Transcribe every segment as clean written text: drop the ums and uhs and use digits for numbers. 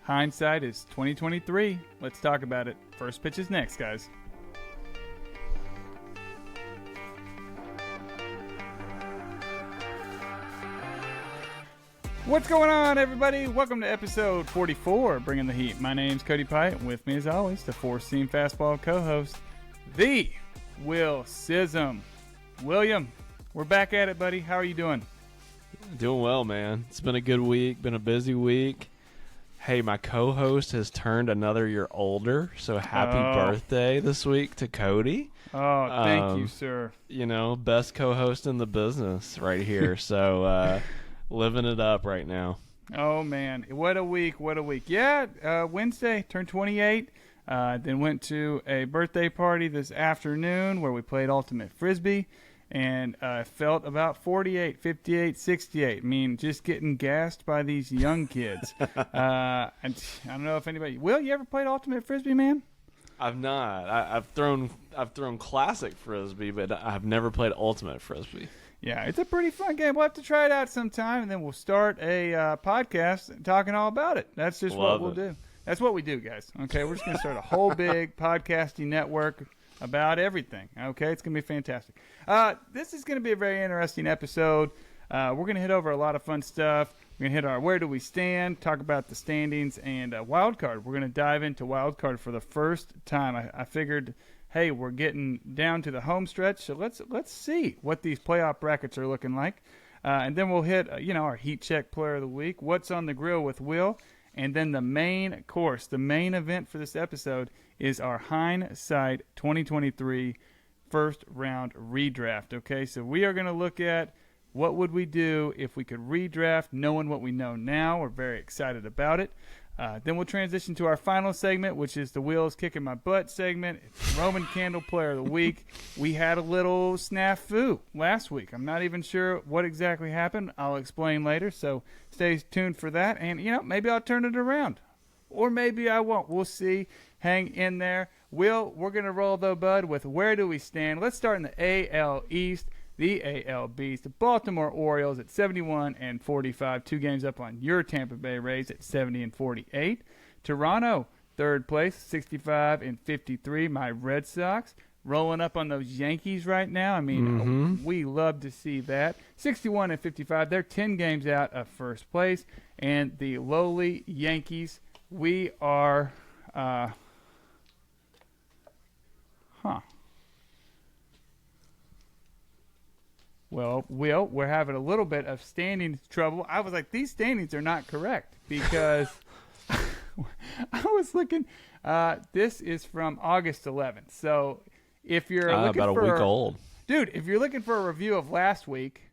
Hindsight is 2023. Let's talk about it. First pitch is next, guys. What's going on, everybody? Welcome to episode 44, Bringing the Heat. My name's Cody Pite. With me, as always, the four-seam fastball co-host, the Will Sism. William, we're back at it, buddy. How are you doing? Doing well, man. It's been a good week, been a busy week. Hey, my co-host has turned another year older, so happy birthday this week to Cody. Oh, thank you, sir. You know, best co-host in the business right here, so living it up right now. Oh, man. What a week, what a week. Yeah, Wednesday, turned 28. Then went to a birthday party this afternoon where we played Ultimate Frisbee. And felt about 48, 58, 68. I mean, just getting gassed by these young kids. I don't know if anybody... Will, you ever played Ultimate Frisbee, man? I've not. I've thrown classic Frisbee, but I've never played Ultimate Frisbee. Yeah, it's a pretty fun game. We'll have to try it out sometime, and then we'll start a podcast talking all about it. That's just what we'll do. That's what we do, guys. Okay, we're just going to start a whole big podcasting network about everything. Okay, it's going to be fantastic. This is going to be a very interesting episode. We're going to hit over a lot of fun stuff. We're going to hit our where do we stand, talk about the standings, and wild card. We're going to dive into wild card for the first time. I figured, hey, we're getting down to the home stretch, so let's see what these playoff brackets are looking like. And then we'll hit our heat check player of the week, what's on the grill with Will, and then the main course, the main event for this episode is our Hindsight 2023 first round redraft. Okay, so we are going to look at what would we do if we could redraft, knowing what we know now. We're very excited about it. Then we'll transition to our final segment, which is the Wheels Kicking My Butt segment. It's Roman Candle Player of the Week. We had a little snafu last week. I'm not even sure what exactly happened. I'll explain later, so stay tuned for that. And, maybe I'll turn it around. Or maybe I won't. We'll see. Hang in there. Will, we're going to roll, though, bud, with where do we stand. Let's start in the AL East. The AL Beast, the Baltimore Orioles at 71-45, 2 games up on your Tampa Bay Rays at 70-48. Toronto, third place, 65-53. My Red Sox rolling up on those Yankees right now. I mean, we love to see that. 61-55. They're 10 games out of first place. And the lowly Yankees, we are, Well, Will, we're having a little bit of standings trouble. I was like, these standings are not correct because I was looking. This is from August 11th. So if you're looking about a week old, dude, if you're looking for a review of last week,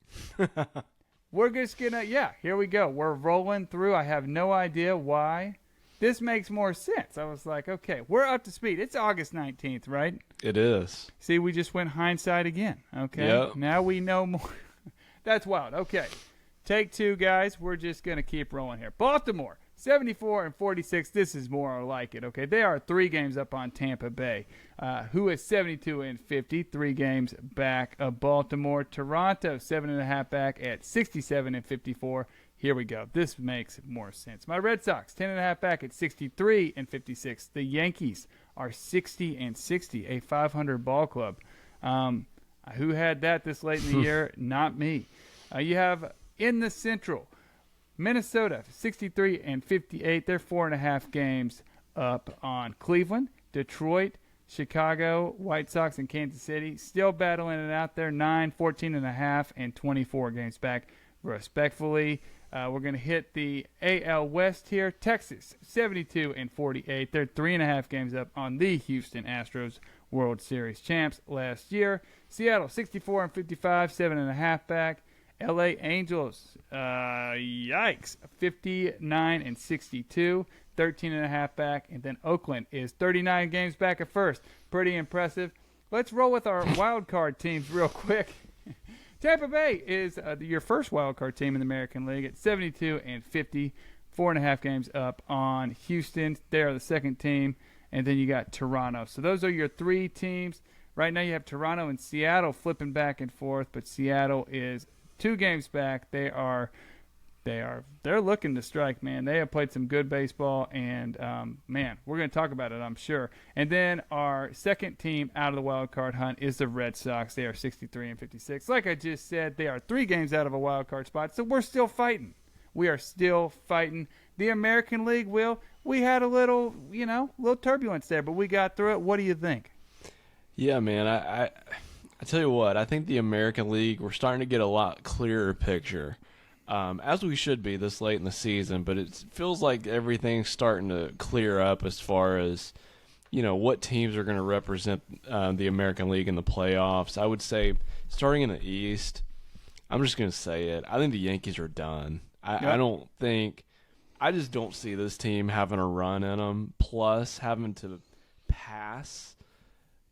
we're just gonna here we go. We're rolling through. I have no idea why. This makes more sense. I was like, okay, we're up to speed. It's August 19th, right? It is. See, we just went hindsight again. Okay. Yep. Now we know more. That's wild. Okay. Take two, guys. We're just going to keep rolling here. Baltimore, 74-46. This is more like it. Okay. They are 3 games up on Tampa Bay, who is 72-50, 3 games back of Baltimore. Toronto, 7.5 back at 67-54. Here we go. This makes more sense. My Red Sox, 10.5 back at 63-56. The Yankees are 60-60, a 500 ball club. Who had that this late in the year? Not me. You have in the Central, Minnesota, 63-58. They're 4.5 games up on Cleveland. Detroit, Chicago, White Sox, and Kansas City still battling it out there. 9, 14.5, and 24 games back, respectfully. We're going to hit the AL West here. Texas, 72-48. They're 3.5 games up on the Houston Astros, World Series champs last year. Seattle, 64-55, 7.5 back. LA Angels, 59-62, 13.5 back. And then Oakland is 39 games back at first. Pretty impressive. Let's roll with our wild card teams real quick. Tampa Bay is your first wild card team in the American League at 72-50, 4.5 games up on Houston. They are the second team, and then you got Toronto. So those are your 3 teams. Right now you have Toronto and Seattle flipping back and forth, but Seattle is 2 games back. They are They're looking to strike, man. They have played some good baseball, and man, we're going to talk about it, I'm sure. And then our second team out of the wild card hunt is the Red Sox. They are 63-56. Like I just said, they are 3 games out of a wild card spot, so we're still fighting. We are still fighting. The American League, Will, we had a little turbulence there, but we got through it. What do you think? Yeah, man, I tell you what, I think the American League, we're starting to get a lot clearer picture. As we should be this late in the season, but it feels like everything's starting to clear up as far as, what teams are going to represent the American League in the playoffs. I would say, starting in the East, I'm just going to say it, I think the Yankees are done. I just don't see this team having a run in them, plus having to pass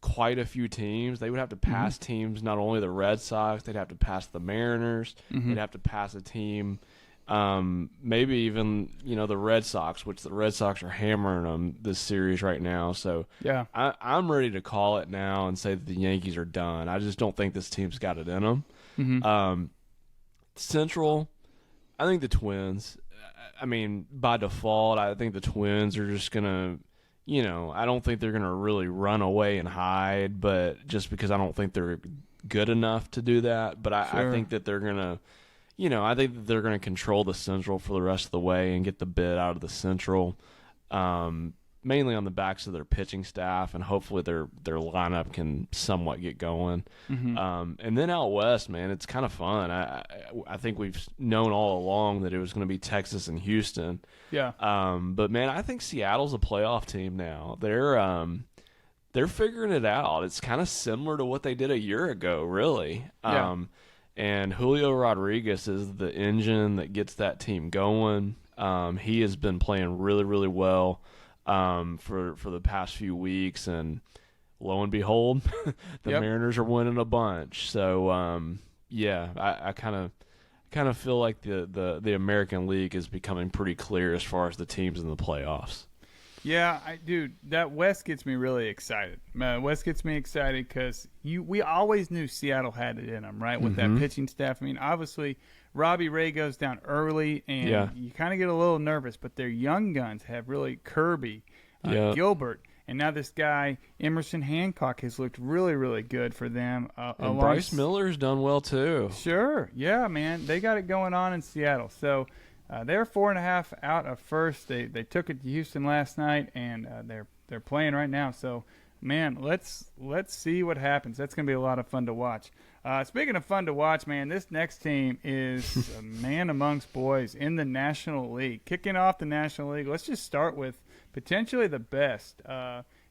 quite a few teams. They would have to pass teams, not only the Red Sox, they'd have to pass the Mariners, they'd have to pass a team, maybe even, the Red Sox, which the Red Sox are hammering them this series right now. So yeah, I'm ready to call it now and say that the Yankees are done. I just don't think this team's got it in them. Central, I think the Twins, I mean, by default, I think the Twins are just going to, I don't think they're going to really run away and hide, but just because I don't think they're good enough to do that. But I think that they're going to, I think that they're going to control the Central for the rest of the way and get the bid out of the Central, mainly on the backs of their pitching staff, and hopefully their lineup can somewhat get going. And then out west, man, it's kind of fun. I think we've known all along that it was going to be Texas and Houston. Yeah. But man, I think Seattle's a playoff team now. They're figuring it out. It's kind of similar to what they did a year ago, really. And Julio Rodriguez is the engine that gets that team going. He has been playing really, really well for the past few weeks, and lo and behold, the Mariners are winning a bunch. So I kind of feel like the American League is becoming pretty clear as far as the teams in the playoffs. Yeah, dude, that West gets me really excited. West gets me excited because we always knew Seattle had it in them, right, with that pitching staff. I mean, obviously, Robbie Ray goes down early, and you kind of get a little nervous, but their young guns have really Kirby, Gilbert, and now this guy, Emerson Hancock, has looked really, really good for them. And Bryce Miller's done well, too. Sure. Yeah, man. They got it going on in Seattle. So they're 4.5 out of first. They took it to Houston last night, and they're playing right now. So, man, let's see what happens. That's going to be a lot of fun to watch. Speaking of fun to watch, man, this next team is a man amongst boys in the National League. Kicking off the National League, let's just start with potentially the best.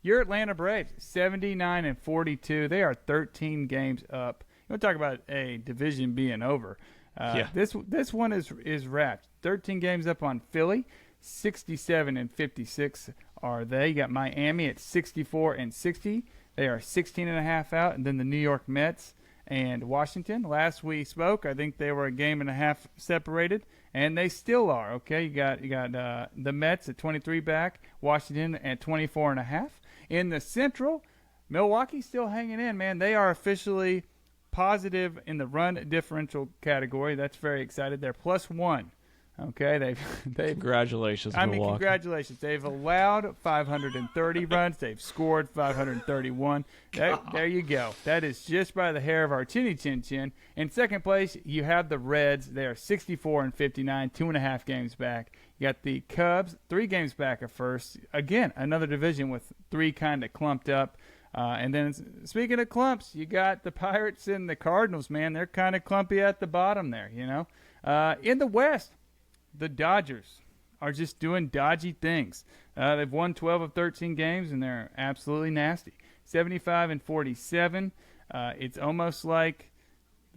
Your Atlanta Braves, 79-42. They are 13 games up. You want to talk about a division being over. This one is wrapped. 13 games up on Philly, 67-56 are they. You got Miami at 64-60. They are 16.5 out, and then the New York Mets and Washington. Last we spoke, I think they were a game and a half separated, and they still are. Okay, you got the Mets at 23 back, Washington at 24.5. In the Central, Milwaukee's still hanging in, man. They are officially positive in the run differential category. That's very excited. They're +1. Okay, they've congratulations, Milwaukee. Congratulations. They've allowed 530 runs. They've scored 531. There you go. That is just by the hair of our chinny chin chin. In second place, you have the Reds. They are 64-59, 2.5 games back. You got the Cubs, 3 games back at first. Again, another division with 3 kind of clumped up. And then, speaking of clumps, you got the Pirates and the Cardinals, man. They're kind of clumpy at the bottom there, you know. In the West, the Dodgers are just doing dodgy things. They've won 12 of 13 games, and they're absolutely nasty. 75-47. It's almost like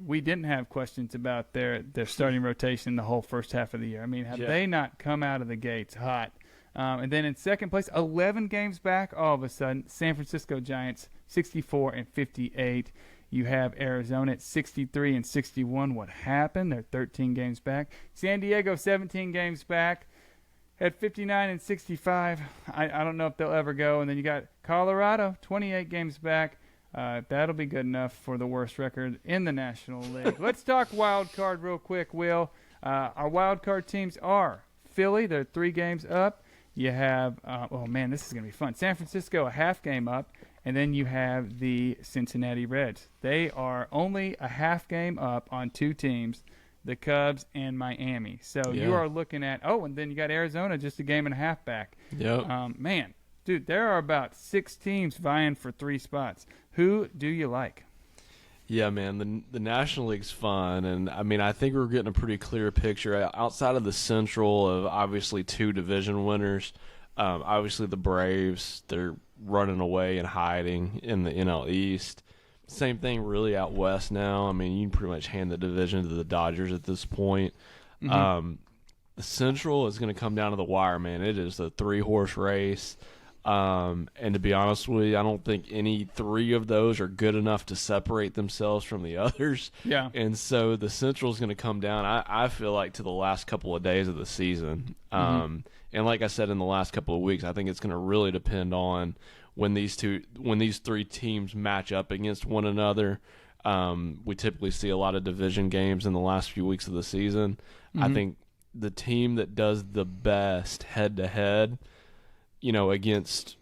we didn't have questions about their starting rotation the whole first half of the year. I mean, have they not come out of the gates hot? And then in second place, 11 games back, all of a sudden, San Francisco Giants, 64-58. You have Arizona at 63-61. What happened? They're 13 games back. San Diego, 17 games back at 59-65. I don't know if they'll ever go. And then you got Colorado, 28 games back. That'll be good enough for the worst record in the National League. Let's talk wild card real quick, Will. Our wild card teams are Philly. They're 3 games up. You have, oh man, this is going to be fun. San Francisco, a half game up. And then you have the Cincinnati Reds. They are only a half game up on 2 teams, the Cubs and Miami. So you are looking at, and then you got Arizona just a game and a half back. Yep. Man, dude, there are about 6 teams vying for 3 spots. Who do you like? Yeah, man, the National League's fun, and I mean, I think we're getting a pretty clear picture outside of the Central of obviously 2 division winners. Obviously, the Braves, they're running away and hiding in the NL East. Same thing really out west now. I mean, you can pretty much hand the division to the Dodgers at this point. The Central is going to come down to the wire, man. It is a 3-horse race. And to be honest with you, I don't think any 3 of those are good enough to separate themselves from the others. Yeah. And so the Central is going to come down, I feel like, to the last couple of days of the season. And like I said in the last couple of weeks, I think it's going to really depend on when these 3 teams match up against one another. We typically see a lot of division games in the last few weeks of the season. I think the team that does the best head-to-head, against,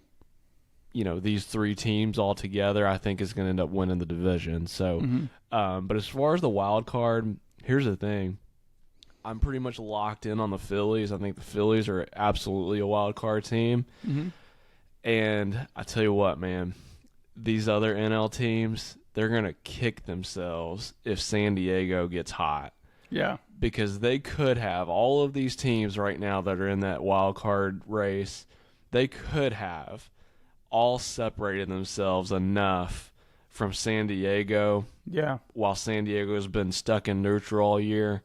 these 3 teams all together, I think is going to end up winning the division. So, but as far as the wild card, here's the thing. I'm pretty much locked in on the Phillies. I think the Phillies are absolutely a wild card team. And I tell you what, man, these other NL teams, they're going to kick themselves if San Diego gets hot. Yeah. Because they could have all of these teams right now that are in that wild card race, they could have all separated themselves enough from San Diego. Yeah. While San Diego has been stuck in neutral all year.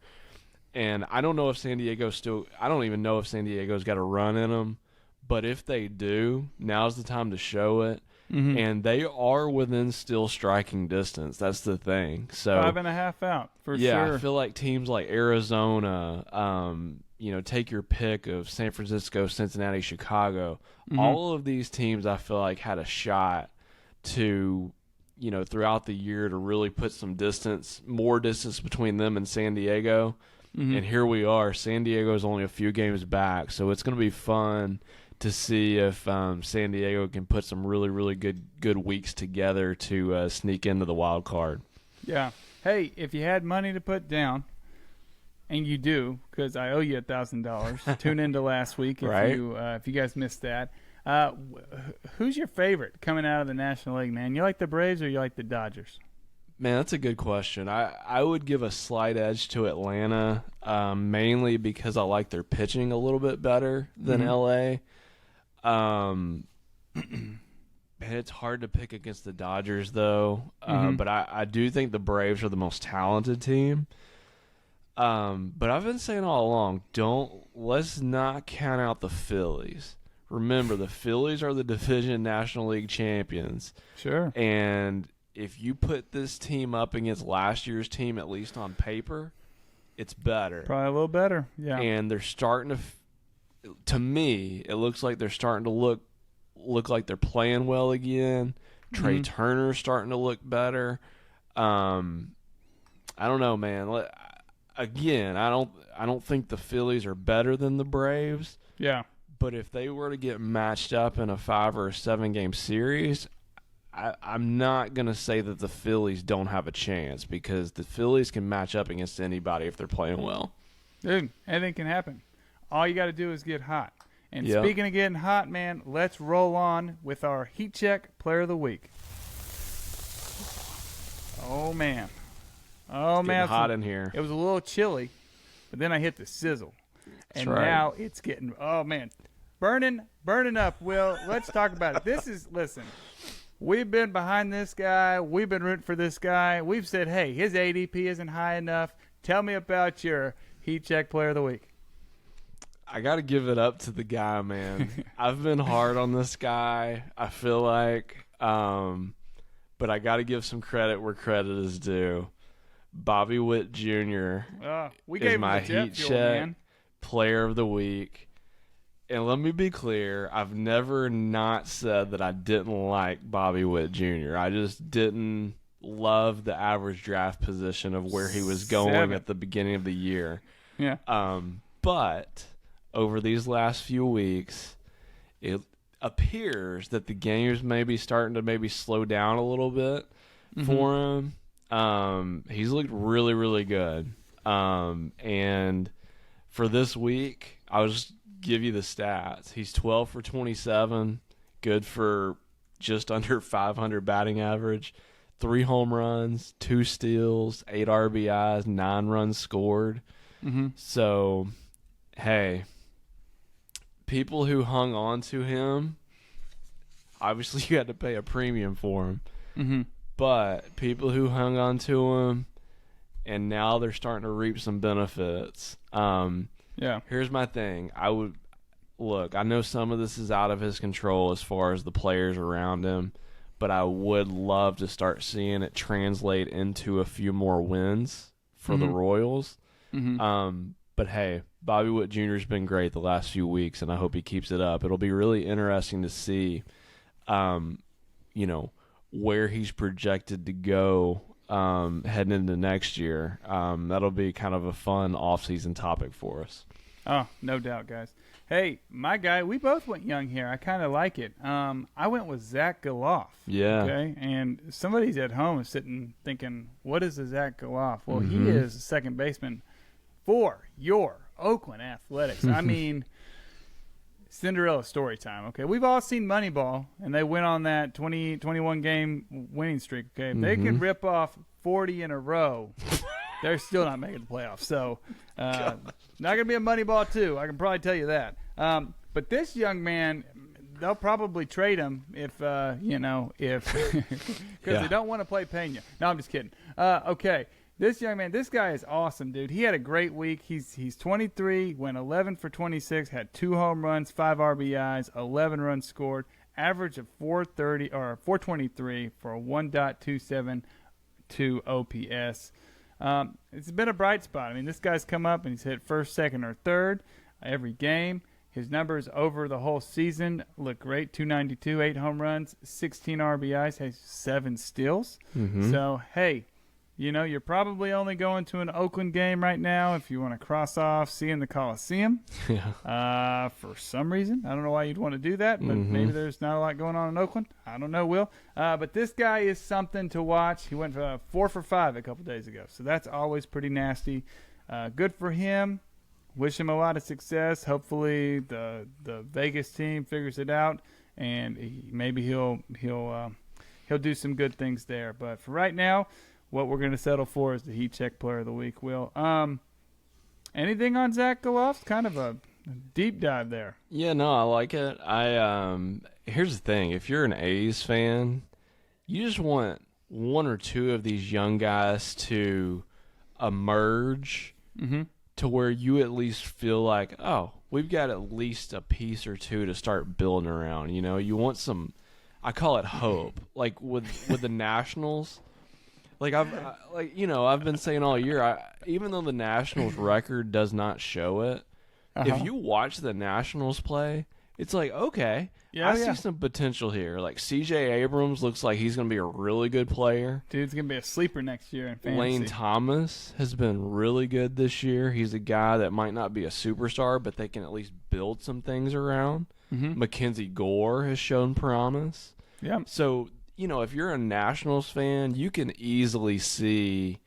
And I don't know if I don't even know if San Diego's got a run in them. But if they do, now's the time to show it. And they are within still striking distance. That's the thing. So 5.5 out for sure. Yeah, I feel like teams like Arizona, take your pick of San Francisco, Cincinnati, Chicago. All of these teams I feel like had a shot to, throughout the year to really put some more distance between them and San Diego. And here we are. San Diego is only a few games back, so it's going to be fun to see if San Diego can put some really, really good weeks together to sneak into the wild card. Yeah. Hey, if you had money to put down, and you do, because I owe you $1,000, tune into last week if you guys missed that. Who's your favorite coming out of the National League, man? You like the Braves or you like the Dodgers? Man, that's a good question. I would give a slight edge to Atlanta, mainly because I like their pitching a little bit better than L.A. It's hard to pick against the Dodgers, though. But I do think the Braves are the most talented team. But I've been saying all along, let's not count out the Phillies. Remember, the Phillies are the division National League champions. Sure. And if you put this team up against last year's team, at least on paper, it's better. Probably a little better, yeah. And they're starting to me, it looks like they're starting to look like they're playing well again. Trey Turner's starting to look better. I don't know, man. Again, I don't think the Phillies are better than the Braves. Yeah. But if they were to get matched up in a 5 or a 7 game series, I'm not going to say that the Phillies don't have a chance, because the Phillies can match up against anybody if they're playing well. Dude, anything can happen. All you got to do is get hot. And speaking of getting hot, man, let's roll on with our Heat Check Player of the Week. Oh, man. Oh, man. It's hot in here. It was a little chilly, but then I hit the sizzle. And now it's getting, burning up, Will. Let's talk about it. Listen, we've been behind this guy. We've been rooting for this guy. We've said, hey, his ADP isn't high enough. Tell me about your Heat Check Player of the Week. I got to give it up to the guy, man. I've been hard on this guy, I feel like. But I got to give some credit where credit is due. Bobby Witt Jr. We gave is my him the Heat Check Player of the Week. And let me be clear, I've never not said that I didn't like Bobby Witt Jr. I just didn't love the average draft position of where he was going at the beginning of the year. Yeah. But over these last few weeks, it appears that the games may be starting to maybe slow down a little bit for him. He's looked really, really good. And for this week, I'll just give you the stats. He's 12 for 27, good for just under 500 batting average, 3 home runs, 2 steals, 8 RBIs, 9 runs scored. So, hey, people who hung on to him, obviously you had to pay a premium for him. But people who hung on to him, and now they're starting to reap some benefits. Here's my thing. I know some of this is out of his control as far as the players around him, but I would love to start seeing it translate into a few more wins for the Royals. But hey, Bobby Witt Jr. has been great the last few weeks, and I hope he keeps it up. It'll be really interesting to see, where he's projected to go heading into next year. That'll be kind of a fun offseason topic for us. Oh, no doubt, guys. Hey, my guy, we both went young here. I kind of like it. I went with Zach Geloff. Yeah. Okay, and somebody's at home is sitting thinking, what is a Zach Geloff? Well, he is a second baseman for your Oakland Athletics. I mean, Cinderella story time. Okay, we've all seen Moneyball, and they went on that 21 game winning streak. Okay, if they could rip off 40 in a row, they're still not making the playoffs. So, not going to be a Moneyball 2. I can probably tell you that. But this young man, they'll probably trade him if because they don't want to play Pena. No, I'm just kidding. Okay. This young man, this guy is awesome, dude. He had a great week. He's 23, went 11 for 26, had 2 home runs, 5 RBIs, 11 runs scored, average of 430 or 423 for a 1.272 OPS. It's been a bright spot. I mean, this guy's come up and he's hit first, second, or third every game. His numbers over the whole season look great. 292, 8 home runs, 16 RBIs, has 7 steals. So, hey, you're probably only going to an Oakland game right now if you want to cross off seeing the Coliseum. For some reason. I don't know why you'd want to do that, but maybe there's not a lot going on in Oakland. I don't know, Will. But this guy is something to watch. He went 4 for 5 a couple days ago, so that's always pretty nasty. Good for him. Wish him a lot of success. Hopefully the Vegas team figures it out, and maybe he'll do some good things there. But for right now, what we're going to settle for is the Heat Check Player of the Week, Will. Anything on Zach Geloff? Kind of a deep dive there. Yeah, no, I like it. Here's the thing. If you're an A's fan, you just want 1 or 2 of these young guys to emerge to where you at least feel like, oh, we've got at least a piece or 2 to start building around. You want some, I call it hope. Like with the Nationals, I've been saying all year, even though the Nationals record does not show it, if you watch the Nationals play, it's like, okay, I see some potential here. Like C.J. Abrams looks like he's going to be a really good player. Dude's going to be a sleeper next year in fantasy. Lane Thomas has been really good this year. He's a guy that might not be a superstar, but they can at least build some things around. Mackenzie Gore has shown promise. Yeah. So, if you're a Nationals fan, you can easily see,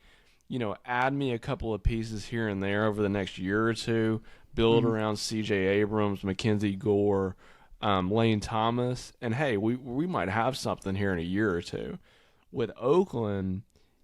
add me a couple of pieces here and there over the next year or 2, build around C.J. Abrams, Mackenzie Gore, Lane Thomas, and hey, we might have something here in a year or 2. With Oakland,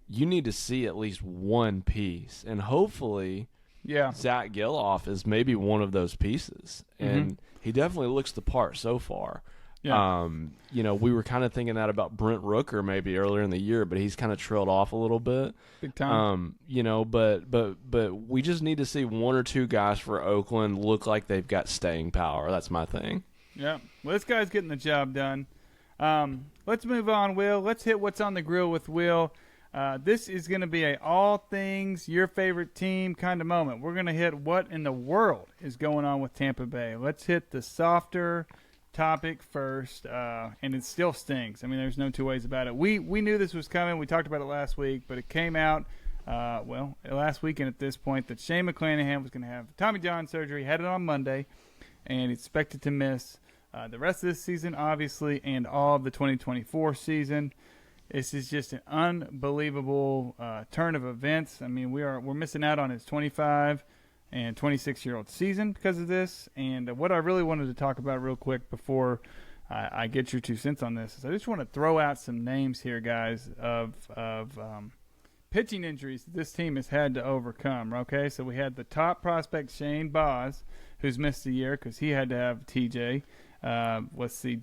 you need to see at least one piece, and hopefully Zach Geloff is maybe one of those pieces, and he definitely looks the part so far. Yeah. We were kind of thinking that about Brent Rooker maybe earlier in the year, but he's kind of trailed off a little bit. Big time. But we just need to see 1 or 2 guys for Oakland look like they've got staying power. That's my thing. Yeah. Well, this guy's getting the job done. Let's move on, Will. Let's hit what's on the grill with Will. This is going to be a all things your favorite team kind of moment. We're going to hit what in the world is going on with Tampa Bay. Let's hit the softer topic first, and it still stings. I mean, there's no 2 ways about it. We knew this was coming. We talked about it last week, but it came out last weekend at this point, that Shane McClanahan was going to have Tommy John surgery. He had it on Monday, and he's expected to miss the rest of this season, obviously, and all of the 2024 season. This is just an unbelievable turn of events. I mean, we're missing out on his 25 and 26-year-old season because of this. And what I really wanted to talk about real quick before I get your 2 cents on this is I just want to throw out some names here, guys, of pitching injuries that this team has had to overcome. Okay, so we had the top prospect Shane Baz, who's missed a year because he had to have TJ. Let's see,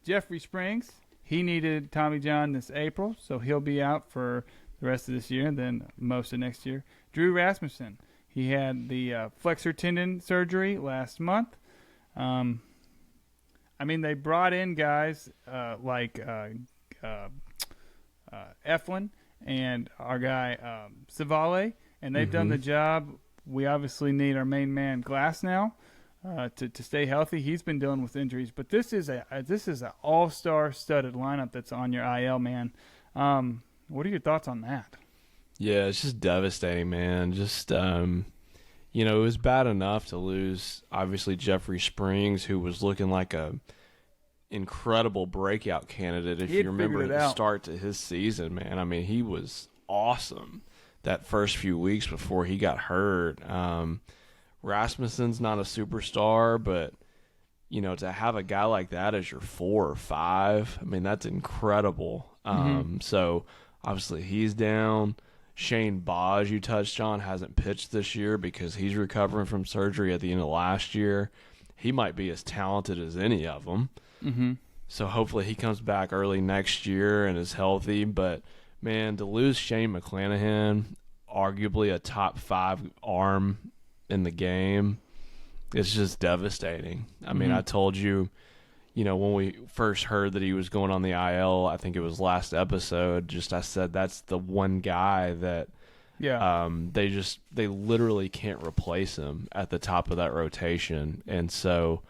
Jeffrey Springs. He needed Tommy John this April, so he'll be out for the rest of this year and then most of next year. Drew Rasmussen. He had the flexor tendon surgery last month. I mean, they brought in guys like Eflin and our guy Savale, and they've done the job. We obviously need our main man Glass now to stay healthy. He's been dealing with injuries, but this is an all-star studded lineup that's on your IL, man. What are your thoughts on that? Yeah, it's just devastating, man. Just, it was bad enough to lose, obviously, Jeffrey Springs, who was looking like a incredible breakout candidate. If you remember the start to his season, man, I mean, he was awesome that first few weeks before he got hurt. Rasmussen's not a superstar, but, to have a guy like that as your 4 or 5, I mean, that's incredible. So, obviously, he's down. Shane Baz, you touched on, hasn't pitched this year because he's recovering from surgery at the end of last year. He might be as talented as any of them. So hopefully he comes back early next year and is healthy. But, man, to lose Shane McClanahan, arguably a top 5 arm in the game, it's just devastating. I mean, I told you, when we first heard that he was going on the IL, I think it was last episode, I said that's the one guy that they literally can't replace him at the top of that rotation. And so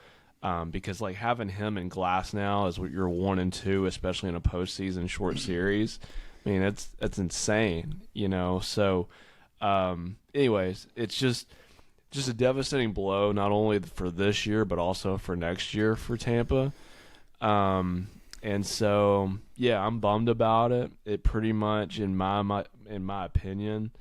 because like having him and Glass now is what you're 1 and 2, especially in a postseason short series, I mean, that's insane, So anyways, it's just a devastating blow, not only for this year, but also for next year for Tampa. And so, yeah, I'm bummed about it. It pretty much, in my opinion,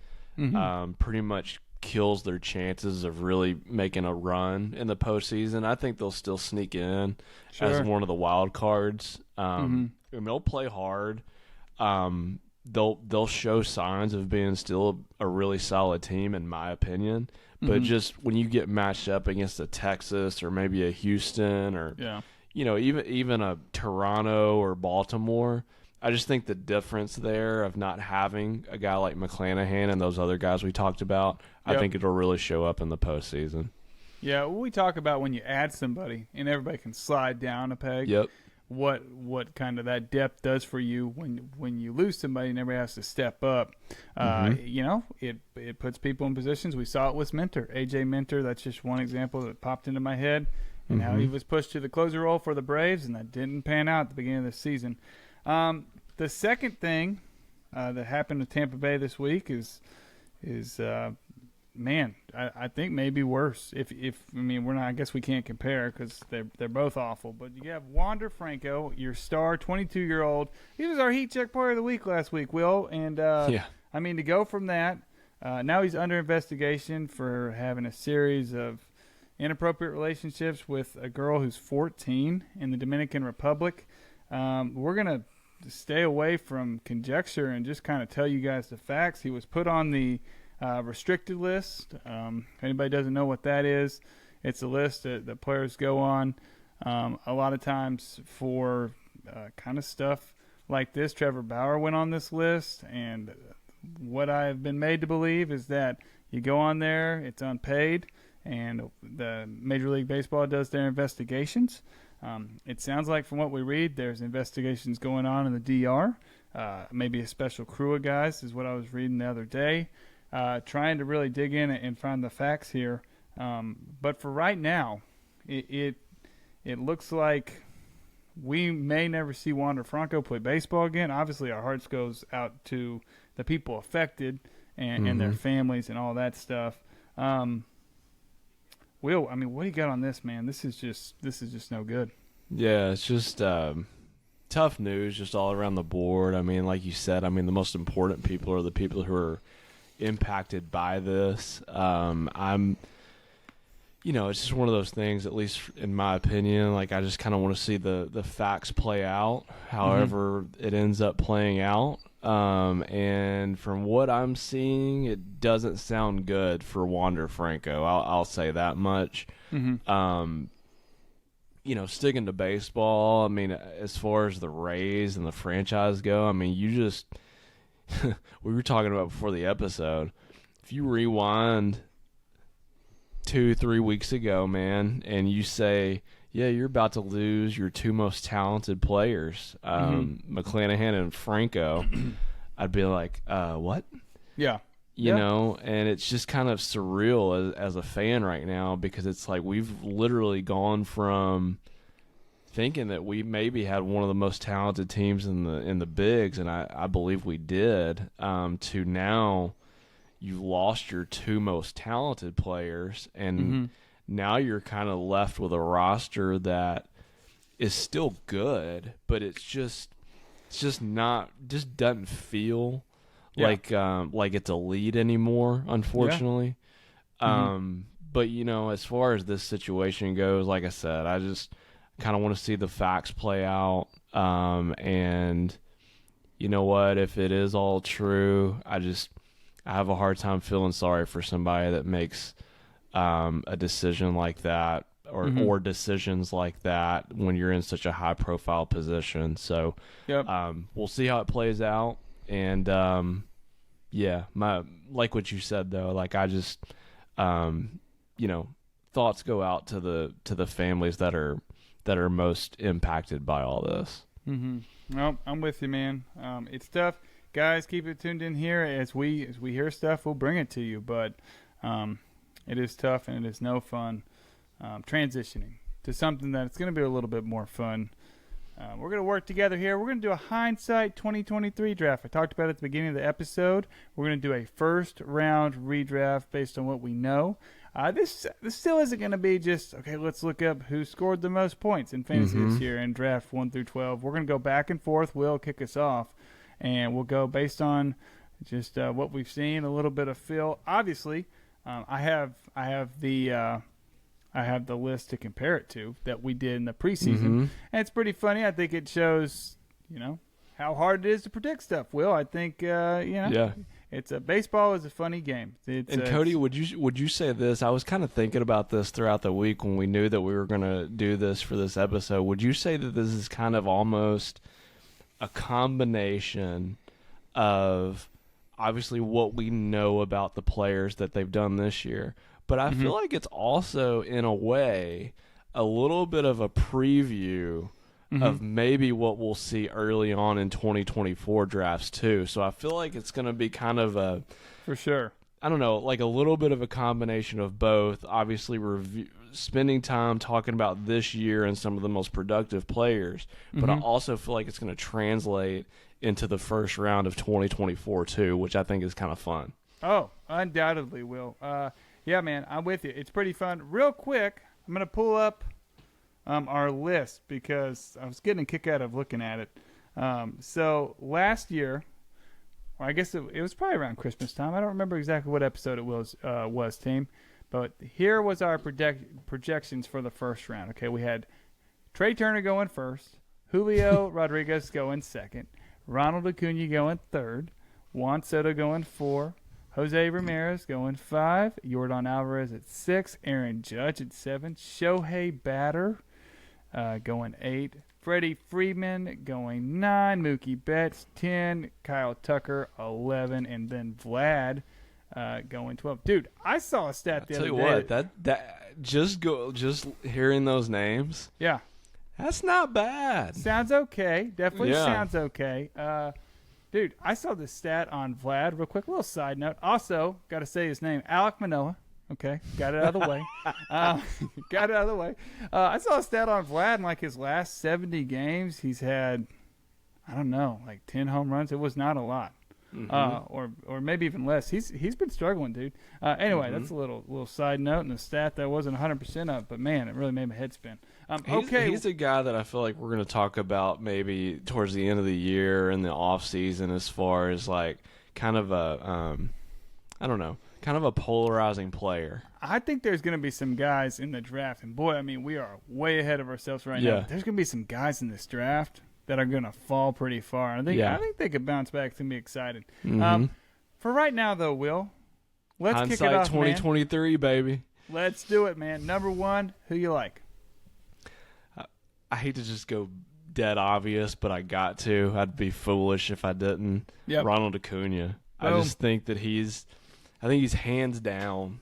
pretty much kills their chances of really making a run in the postseason. I think they'll still sneak in as one of the wild cards. And they'll play hard. They'll show signs of being still a really solid team, in my opinion. But just when you get matched up against a Texas or maybe a Houston or even a Toronto or Baltimore, I just think the difference there of not having a guy like McClanahan and those other guys we talked about, I think it'll really show up in the postseason. Yeah, we talk about when you add somebody and everybody can slide down a peg. Yep. What kind of that depth does for you when you lose somebody and everybody has to step up. It puts people in positions. We saw it with Minter, AJ Minter. That's just one example that popped into my head, and how he was pushed to the closer role for the Braves, and that didn't pan out at the beginning of the season. The second thing that happened to Tampa Bay this week is I think maybe worse. I guess we can't compare because they're both awful. But you have Wander Franco, your star, 22-year-old. He was our Heat Check Player of the Week last week, Will. And to go from that, now he's under investigation for having a series of inappropriate relationships with a girl who's 14 in the Dominican Republic. We're gonna stay away from conjecture and just kind of tell you guys the facts. He was put on the restricted list. If anybody doesn't know what that is, it's a list that players go on a lot of times for kind of stuff like this. Trevor Bauer went on this list, and what I've been made to believe is that you go on there, it's unpaid, and the Major League Baseball does their investigations. It sounds like from what we read, there's investigations going on in the DR. Maybe a special crew of guys is what I was reading the other day. Trying to really dig in and find the facts here. But for right now, it looks like we may never see Wander Franco play baseball again. Obviously, our hearts goes out to the people affected and their families and all that stuff. Will, I mean, what do you got on this, man? This is just no good. Yeah, it's just tough news just all around the board. I mean, like you said, I mean, the most important people are the people who are impacted by this. It's just one of those things, at least in my opinion, like I just kind of want to see the facts play out, however it ends up playing out. And from what I'm seeing, it doesn't sound good for Wander Franco. I'll say that much. Sticking to baseball, I mean, as far as the Rays and the franchise go, I mean, you just we were talking about before the episode. If you rewind 2-3 weeks ago, man, and you say, yeah, you're about to lose your two most talented players, McClanahan and Franco, I'd be like, what? Yeah. You know, and it's just kind of surreal as a fan right now, because it's like we've literally gone from thinking that we maybe had one of the most talented teams in the bigs, and I believe we did, to now you lost your two most talented players, and now you're kind of left with a roster that is still good, but it's just doesn't feel like it's a lead anymore, unfortunately. But as far as this situation goes, like I said, I just kind of want to see the facts play out. And you know what? If it is all true, I have a hard time feeling sorry for somebody that makes a decision like that, or decisions like that when you're in such a high profile position. So we'll see how it plays out. And like what you said though, like I just thoughts go out to the families that are most impacted by all this. Well, I'm with you, man. It's tough, guys. Keep it tuned in here as we hear stuff. We'll bring it to you, but it is tough and it is no fun transitioning to something that's going to be a little bit more fun. We're going to work together here. We're going to do a Hindsight 2023 draft. I talked about it at the beginning of the episode. We're going to do a first-round redraft based on what we know. This still isn't going to be just, okay, let's look up who scored the most points in fantasy this year and draft 1 through 12. We're going to go back and forth. Will kick us off, and we'll go based on just what we've seen, a little bit of feel. Obviously, I have the list to compare it to that we did in the preseason. And it's pretty funny. I think it shows, how hard it is to predict stuff. Will, I think, it's baseball is a funny game. Cody, would you say this? I was kind of thinking about this throughout the week when we knew that we were going to do this for this episode. Would you say that this is kind of almost a combination of obviously what we know about the players that they've done this year, but I feel like it's also, in a way, a little bit of a preview of maybe what we'll see early on in 2024 drafts too. So I feel like it's going to be kind of for sure, I don't know, like a little bit of a combination of both. Obviously, spending time talking about this year and some of the most productive players, but I also feel like it's going to translate into the first round of 2024 too, which I think is kind of fun. Oh, undoubtedly, Will. Yeah, man, I'm with you. It's pretty fun. Real quick, I'm going to pull up our list because I was getting a kick out of looking at it. So last year, or I guess it was probably around Christmas time. I don't remember exactly what episode it was, team. But here was our projections for the first round. Okay, we had Trey Turner going first, Julio Rodriguez going second, Ronald Acuna going third, Juan Soto going 4, Jose Ramirez going 5, Yordan Alvarez at 6, Aaron Judge at 7, Shohei Batter going 8, Freddie Freeman going 9, Mookie Betts 10, Kyle Tucker 11, and then Vlad going 12. Dude, I saw a stat the other day. Tell you what, that just hearing those names. Yeah. That's not bad. Sounds okay. Definitely sounds okay. Dude, I saw this stat on Vlad real quick. Little side note. Also, got to say his name, Alek Manoah. Okay, got it out of the way. I saw a stat on Vlad in like his last 70 games. He's had, I don't know, like 10 home runs. It was not a lot. or maybe even less. He's been struggling, dude. Anyway, that's a little side note and a stat that I wasn't 100% of, but man, it really made my head spin. He's a guy that I feel like we're going to talk about maybe towards the end of the year in the off season, as far as like kind of a I don't know, kind of a polarizing player. I think there's going to be some guys in the draft, and boy, I mean, we are way ahead of ourselves right now. There's going to be some guys in this draft that are going to fall pretty far. I think they could bounce back. It's going to be exciting. For right now, though, Will, let's Hindsight kick it off, 2023, man. Baby. Let's do it, man. Number one, who you like? I hate to just go dead obvious, but I got to. I'd be foolish if I didn't. Yep. Ronald Acuna. I just think that he's hands down.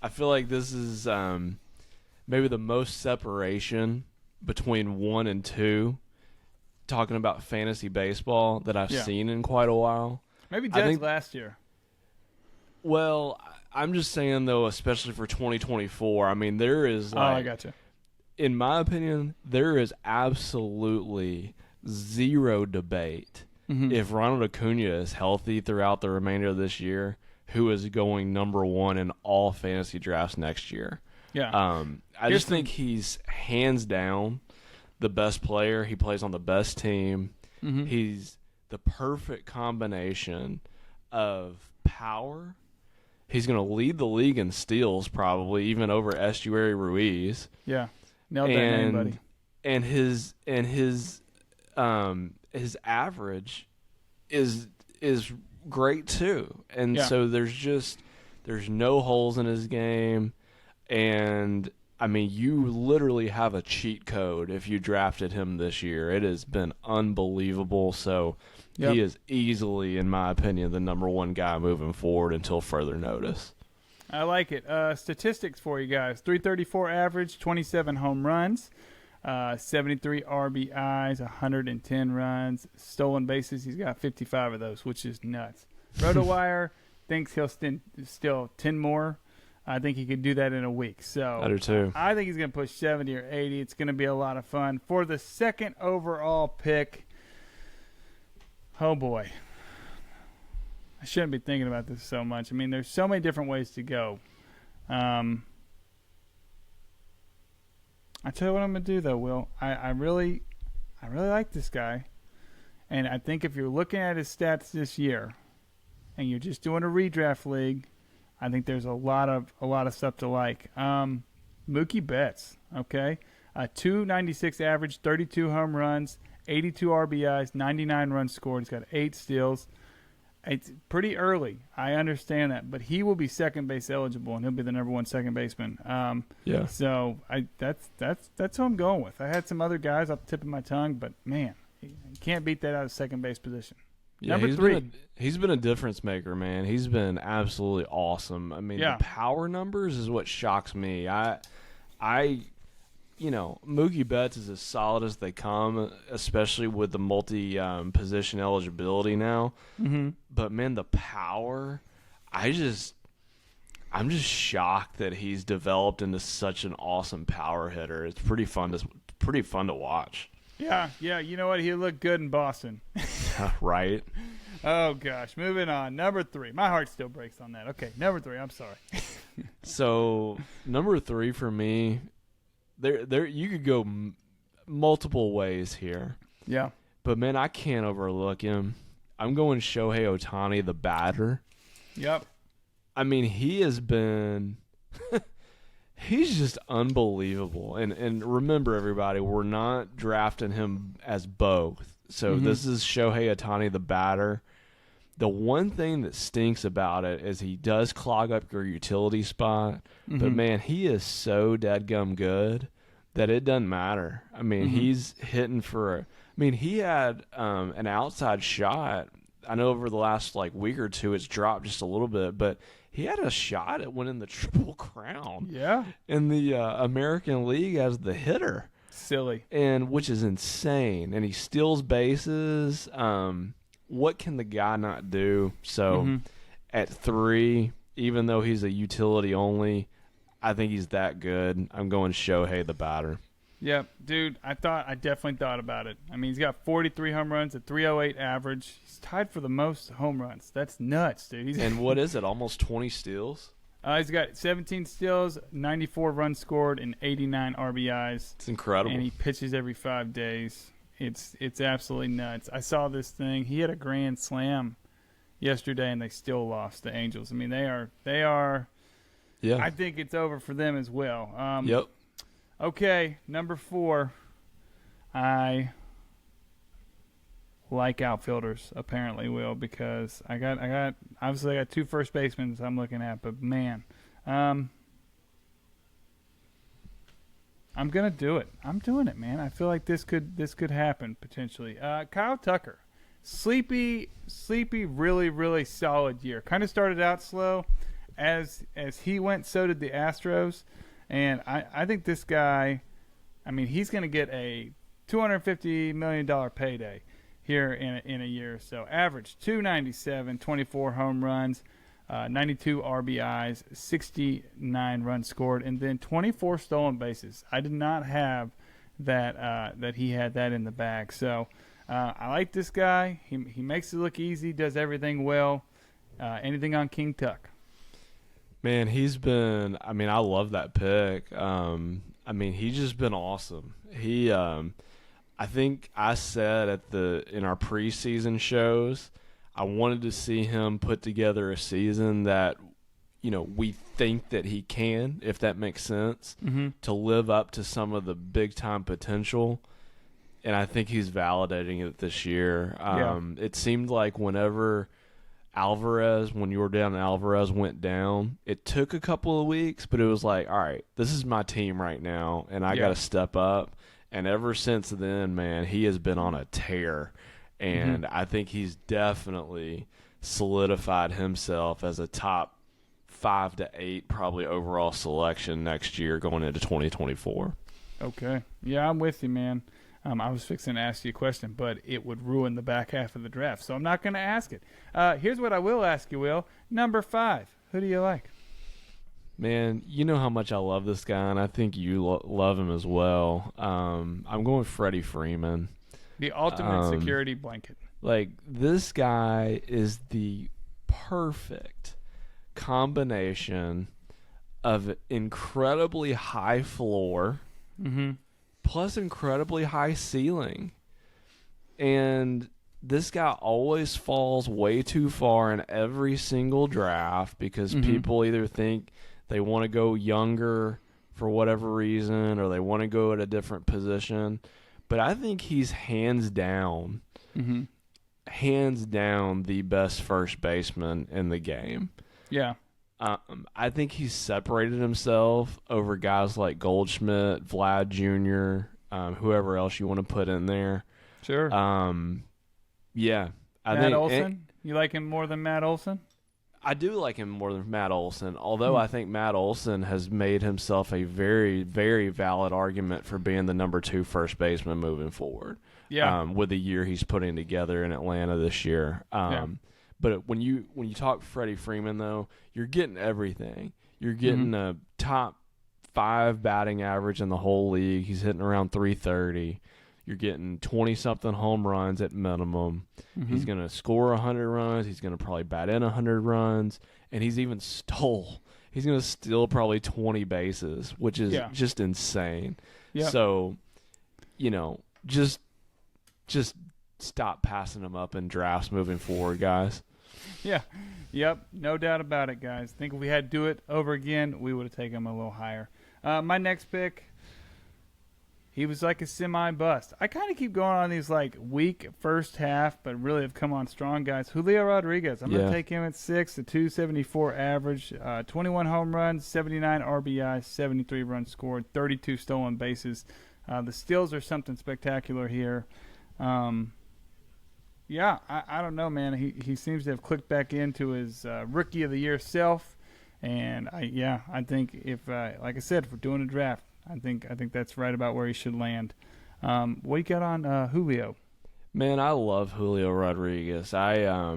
I feel like this is maybe the most separation between 1 and 2, talking about fantasy baseball, that I've seen in quite a while. Maybe Jets last year. Well, I'm just saying, though, especially for 2024, I mean, there is I gotcha. In my opinion, there is absolutely zero debate if Ronald Acuna is healthy throughout the remainder of this year, who is going number 1 in all fantasy drafts next year. Yeah. I just think he's hands down the best player. He plays on the best team. He's the perfect combination of power. He's going to lead the league in steals, probably even over Estuary Ruiz. Yeah. Nailed that name, buddy. And his average is great too. And so there's no holes in his game. And I mean, you literally have a cheat code if you drafted him this year. It has been unbelievable. So he is easily, in my opinion, the number 1 guy moving forward until further notice. I like it. Statistics for you guys. 334 average, 27 home runs, 73 RBIs, 110 runs. Stolen bases, he's got 55 of those, which is nuts. RotoWire thinks he'll still 10 more. I think he could do that in a week. So I do too. I think he's going to push 70 or 80. It's going to be a lot of fun. For the second overall pick, oh boy. I shouldn't be thinking about this so much. I mean, there's so many different ways to go. I tell you what I'm going to do, though, Will. I really like this guy. And I think if you're looking at his stats this year and you're just doing a redraft league, I think there's a lot of stuff to like. Mookie Betts, okay? 296 average, 32 home runs, 82 RBIs, 99 runs scored. He's got 8 steals. It's pretty early. I understand that, but he will be second base eligible, and he'll be the number 1 second baseman. So that's who I'm going with. I had some other guys off the tip of my tongue, but man, you can't beat that out of second base position. Yeah, number 3. He's been a difference maker, man. He's been absolutely awesome. I mean, the power numbers is what shocks me. Mookie Betts is as solid as they come, especially with the multi-position eligibility now. But, man, the power, I'm just shocked that he's developed into such an awesome power hitter. It's pretty fun to watch. Yeah. You know what? He looked good in Boston. Right. Oh, gosh. Moving on. Number 3. My heart still breaks on that. Okay, number 3. I'm sorry. So, number 3 for me, There, you could go multiple ways here. Yeah. But, man, I can't overlook him. I'm going Shohei Ohtani, the batter. Yep. I mean, he has been – he's just unbelievable. And remember, everybody, we're not drafting him as both. So this is Shohei Ohtani, the batter. The one thing that stinks about it is he does clog up your utility spot. But, man, he is so dadgum good that it doesn't matter. I mean, he's hitting for he had an outside shot. I know over the last, week or two it's dropped just a little bit, but he had a shot at winning the Triple Crown. Yeah. In the American League as the hitter. Silly. Which is insane. And he steals bases. What can the guy not do? So at 3, even though he's a utility only, I think he's that good. I'm going Shohei, the batter. Yep, dude, I definitely thought about it. I mean, he's got 43 home runs, a 308 average. He's tied for the most home runs. That's nuts, dude. And what is it? Almost 20 steals? He's got 17 steals, 94 runs scored, and 89 RBIs. It's incredible. And he pitches every 5 days. It's absolutely nuts. I saw this thing. He had a grand slam yesterday, and they still lost the Angels. I mean, they are. Yeah. I think it's over for them as well. Yep. Okay, number 4. I like outfielders, apparently, Will, because I got obviously I got 2 first basemen I'm looking at, but man, I'm gonna do it. I'm doing it, man. I feel like this could happen potentially. Kyle Tucker, sleepy, really, really solid year. Kind of started out slow, as he went, so did the Astros. And I think this guy, I mean, he's going to get a $250 million payday here in a year or so. Average 297, 24 home runs, 92 RBIs, 69 runs scored, and then 24 stolen bases. I did not have that he had that in the bag. So I like this guy. He makes it look easy, does everything well. Anything on King Tuck? Man, he's been – I mean, I love that pick. I mean, he's just been awesome. He I think I said in our preseason shows, I wanted to see him put together a season that, we think that he can, if that makes sense, to live up to some of the big-time potential. And I think he's validating it this year. It seemed like whenever – when Yordan Alvarez went down, it took a couple of weeks, but it was like, all right, this is my team right now, and I got to step up. And ever since then, man, he has been on a tear. And I think he's definitely solidified himself as a top 5 to 8 probably overall selection next year going into 2024. Okay. Yeah, I'm with you, man. I was fixing to ask you a question, but it would ruin the back half of the draft, so I'm not going to ask it. Here's what I will ask you, Will. Number 5, who do you like? Man, you know how much I love this guy, and I think you love him as well. I'm going Freddie Freeman. The ultimate security blanket. Like, this guy is the perfect combination of incredibly high floor plus incredibly high ceiling. And this guy always falls way too far in every single draft because people either think they want to go younger for whatever reason or they want to go at a different position. But I think he's hands down the best first baseman in the game. Yeah. I think he's separated himself over guys like Goldschmidt, Vlad Jr., whoever else you want to put in there. Sure. Yeah. Matt Olson? You like him more than Matt Olson? I do like him more than Matt Olson, although I think Matt Olson has made himself a very, very valid argument for being the number 2 first baseman moving forward. Yeah. With the year he's putting together in Atlanta this year. But when you talk Freddie Freeman, though, you're getting everything. You're getting a top 5 batting average in the whole league. He's hitting around 330. You're getting 20-something home runs at minimum. He's going to score 100 runs. He's going to probably bat in 100 runs. And he's even he's going to steal probably 20 bases, which is just insane. Yeah. So, just stop passing him up in drafts moving forward, guys. Yeah. Yep. No doubt about it, guys. I think if we had to do it over again, we would have taken him a little higher. My next pick, he was like a semi-bust. I kind of keep going on these like weak first half, but really have come on strong, guys. Julio Rodriguez. I'm going to take him at 6, a 274 average, 21 home runs, 79 RBIs, 73 runs scored, 32 stolen bases. The steals are something spectacular here. I don't know, man. He seems to have clicked back into his rookie of the year self, and I think if like I said, if we're doing a draft, I think that's right about where he should land. What you got on Julio? Man, I love Julio Rodriguez. I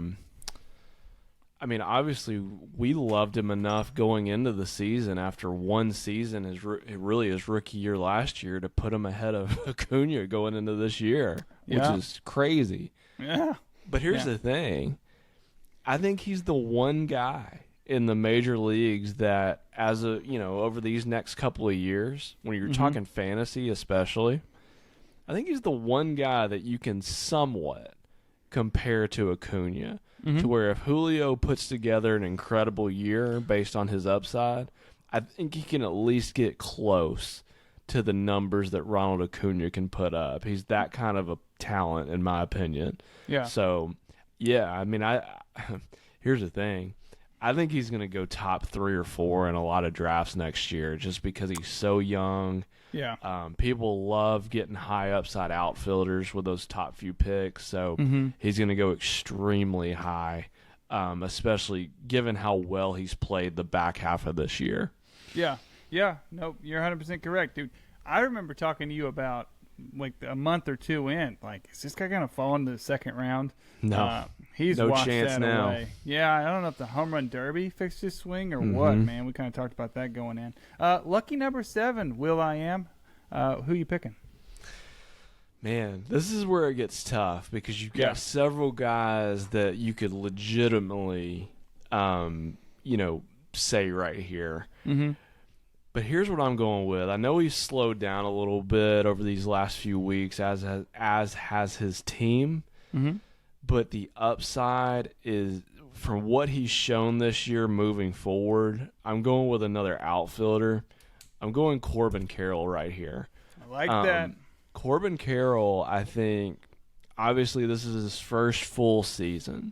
I mean, obviously, we loved him enough going into the season after one season, really his rookie year last year, to put him ahead of Acuna going into this year, which is crazy. Yeah. But here's the thing. I think he's the one guy in the major leagues that, over these next couple of years, when you're talking fantasy especially, I think he's the one guy that you can somewhat compare to Acuna. To where if Julio puts together an incredible year based on his upside, I think he can at least get close to the numbers that Ronald Acuna can put up. He's that kind of a talent, in my opinion. Yeah. So, yeah, I mean, here's the thing. I think he's going to go top 3 or 4 in a lot of drafts next year just because he's so young. Yeah. People love getting high upside outfielders with those top few picks, so he's going to go extremely high, especially given how well he's played the back half of this year. Yeah. Yeah. No, you're 100% correct, dude. I remember talking to you about like a month or two in, like, is this guy going to fall into the second round? No. He's no washed chance that now. away. Yeah, I don't know if the home run derby fixed his swing or what, man. We kind of talked about that going in. Lucky number 7, Will I Am. Who you picking? Man, this is where it gets tough because you've got several guys that you could legitimately, say right here. But here's what I'm going with. I know he's slowed down a little bit over these last few weeks, as has his team. But the upside is, from what he's shown this year moving forward, I'm going with another outfielder. I'm going Corbin Carroll right here. I like that. Corbin Carroll, I think, obviously this is his first full season.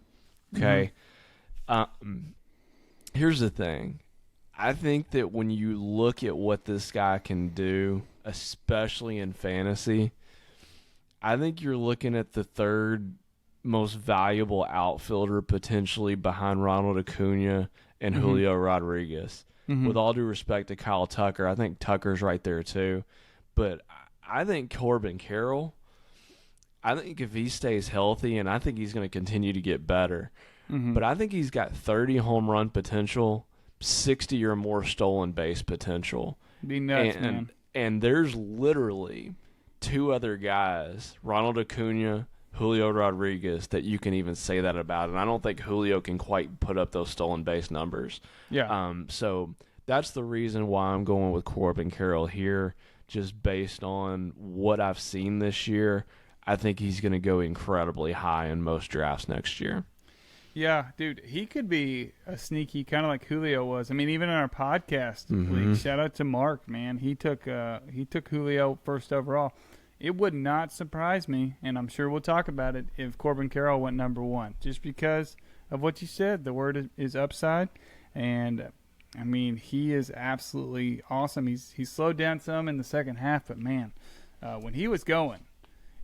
Okay? Here's the thing. I think that when you look at what this guy can do, especially in fantasy, I think you're looking at the third most valuable outfielder potentially behind Ronald Acuna and Julio Rodriguez. With all due respect to Kyle Tucker, I think Tucker's right there too. But I think Corbin Carroll, I think if he stays healthy, and I think he's going to continue to get better, but I think he's got 30 home run potential, 60 or more stolen base potential. Be nuts, man. And there's literally 2 other guys, Ronald Acuna, Julio Rodriguez, that you can even say that about. And I don't think Julio can quite put up those stolen base numbers. Yeah. So that's the reason why I'm going with Corbin Carroll here, just based on what I've seen this year. I think he's going to go incredibly high in most drafts next year. Yeah, dude, he could be a sneaky, kind of like Julio was. I mean, even in our podcast league, shout out to Mark, man. He took Julio first overall. It would not surprise me, and I'm sure we'll talk about it, if Corbin Carroll went number 1, just because of what you said. The word is upside, and I mean, he is absolutely awesome. He's slowed down some in the second half, but man, when he was going,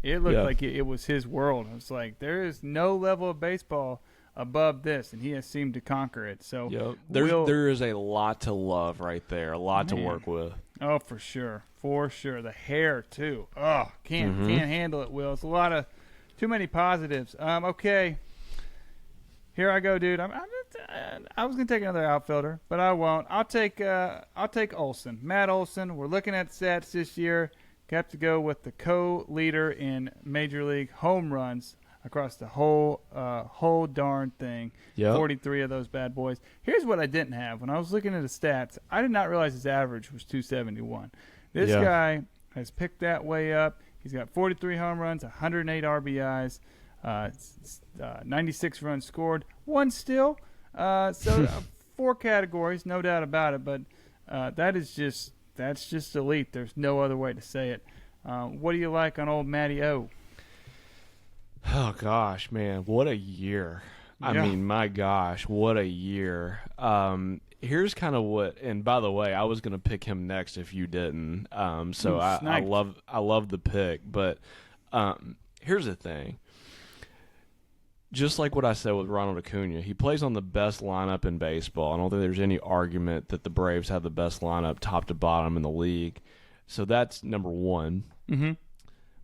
it looked like it was his world. It was like, there is no level of baseball above this, and he has seemed to conquer it. So there is a lot to love right there, a lot to work with. Oh, for sure. For sure. The hair, too. Oh, can't handle it, Will. It's a lot of too many positives. Okay. Here I go, dude. I was going to take another outfielder, but I won't. I'll take Olsen. Matt Olsen. We're looking at stats this year. Have to go with the co-leader in Major League home runs across the whole darn thing. 43 of those bad boys. Here's what I didn't have. When I was looking at his stats, I did not realize his average was 271. This guy has picked that way up. He's got 43 home runs, 108 RBIs, 96 runs scored, 1 steal. So 4 categories, no doubt about it. But that's just elite. There's no other way to say it. What do you like on old Matty O? Oh, gosh, man. What a year. I mean, my gosh, what a year. Here's kind of what, and by the way, I was going to pick him next if you didn't. So I love the pick. But here's the thing. Just like what I said with Ronald Acuna, he plays on the best lineup in baseball. I don't think there's any argument that the Braves have the best lineup top to bottom in the league. So that's number 1.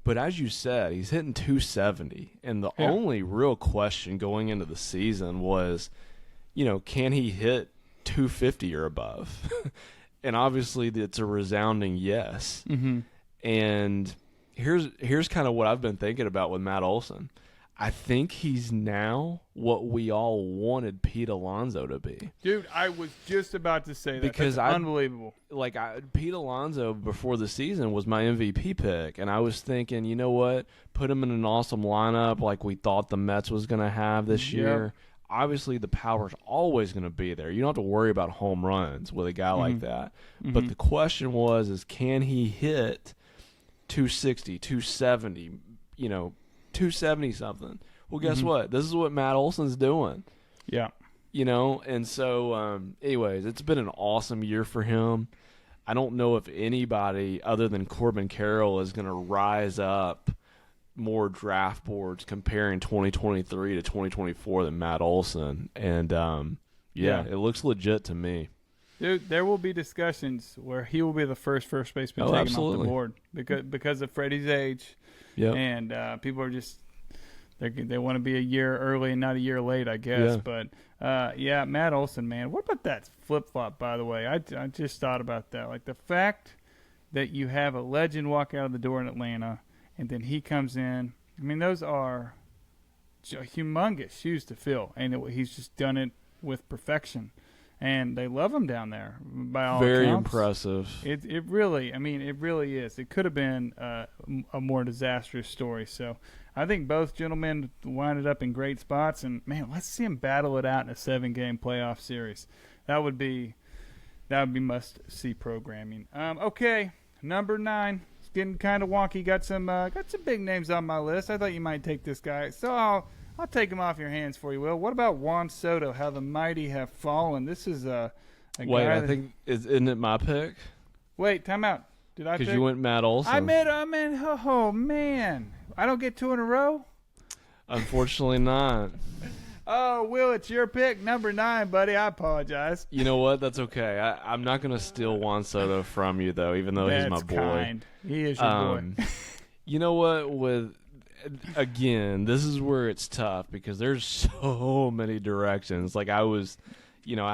But as you said, he's hitting 270. And the only real question going into the season was, can he hit 250 or above? And obviously it's a resounding yes. Mm-hmm. And here's kind of what I've been thinking about with Matt Olson. I think he's now what we all wanted Pete Alonso to be. Dude, I was just about to say that. Because That's unbelievable. Pete Alonso before the season was my MVP pick, and I was thinking, you know what? Put him in an awesome lineup like we thought the Mets was going to have this year. Obviously, the power's always going to be there. You don't have to worry about home runs with a guy like that. Mm-hmm. But the question is can he hit 260, 270, 270 something? Well, guess what? This is what Matt Olson's doing. Yeah. And so, anyways, it's been an awesome year for him. I don't know if anybody other than Corbin Carroll is going to rise up more draft boards comparing 2023 to 2024 than Matt Olson. And, it looks legit to me. Dude, there will be discussions where he will be the first baseman taken off the board because of Freddie's age. Yep. And people are just they want to be a year early and not a year late, I guess. Yeah. But Matt Olson, man, what about that flip flop? By the way, I just thought about that. Like the fact that you have a legend walk out of the door in Atlanta, and then he comes in. I mean, those are humongous shoes to fill, and he's just done it with perfection. And they love him down there by all Very accounts. impressive. It really is. It could have been a more disastrous story. So I think both gentlemen winded up in great spots. And, man, let's see them battle it out in a 7-game playoff series. That would be must-see programming. Okay, number 9. It's getting kind of wonky. Got some big names on my list. I thought you might take this guy. So I'll take him off your hands for you, Will. What about Juan Soto, how the mighty have fallen? This is a guy. Wait, I think isn't it my pick? Wait, time out. Did I pick? Because you went Matt Olson. Oh, man. I don't get 2 in a row? Unfortunately not. Oh, Will, it's your pick, number 9, buddy. I apologize. You know what? That's okay. I'm not going to steal Juan Soto from you, though, even though he's my boy. Kind. He is your boy. You know what? Again, this is where it's tough because there's so many directions. Like I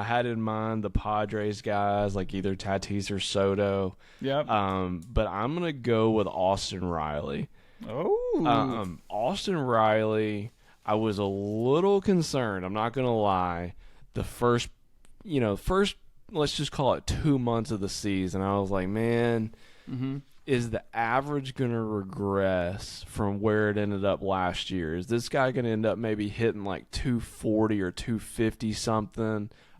had in mind the Padres guys, like either Tatis or Soto. Yep. But I'm gonna go with Austin Riley. Oh. Austin Riley, I was a little concerned. I'm not gonna lie. The first, let's just call it 2 months of the season, I was like, man. Mm-hmm. Is the average going to regress from where it ended up last year? Is this guy going to end up maybe hitting like 240 or 250 something?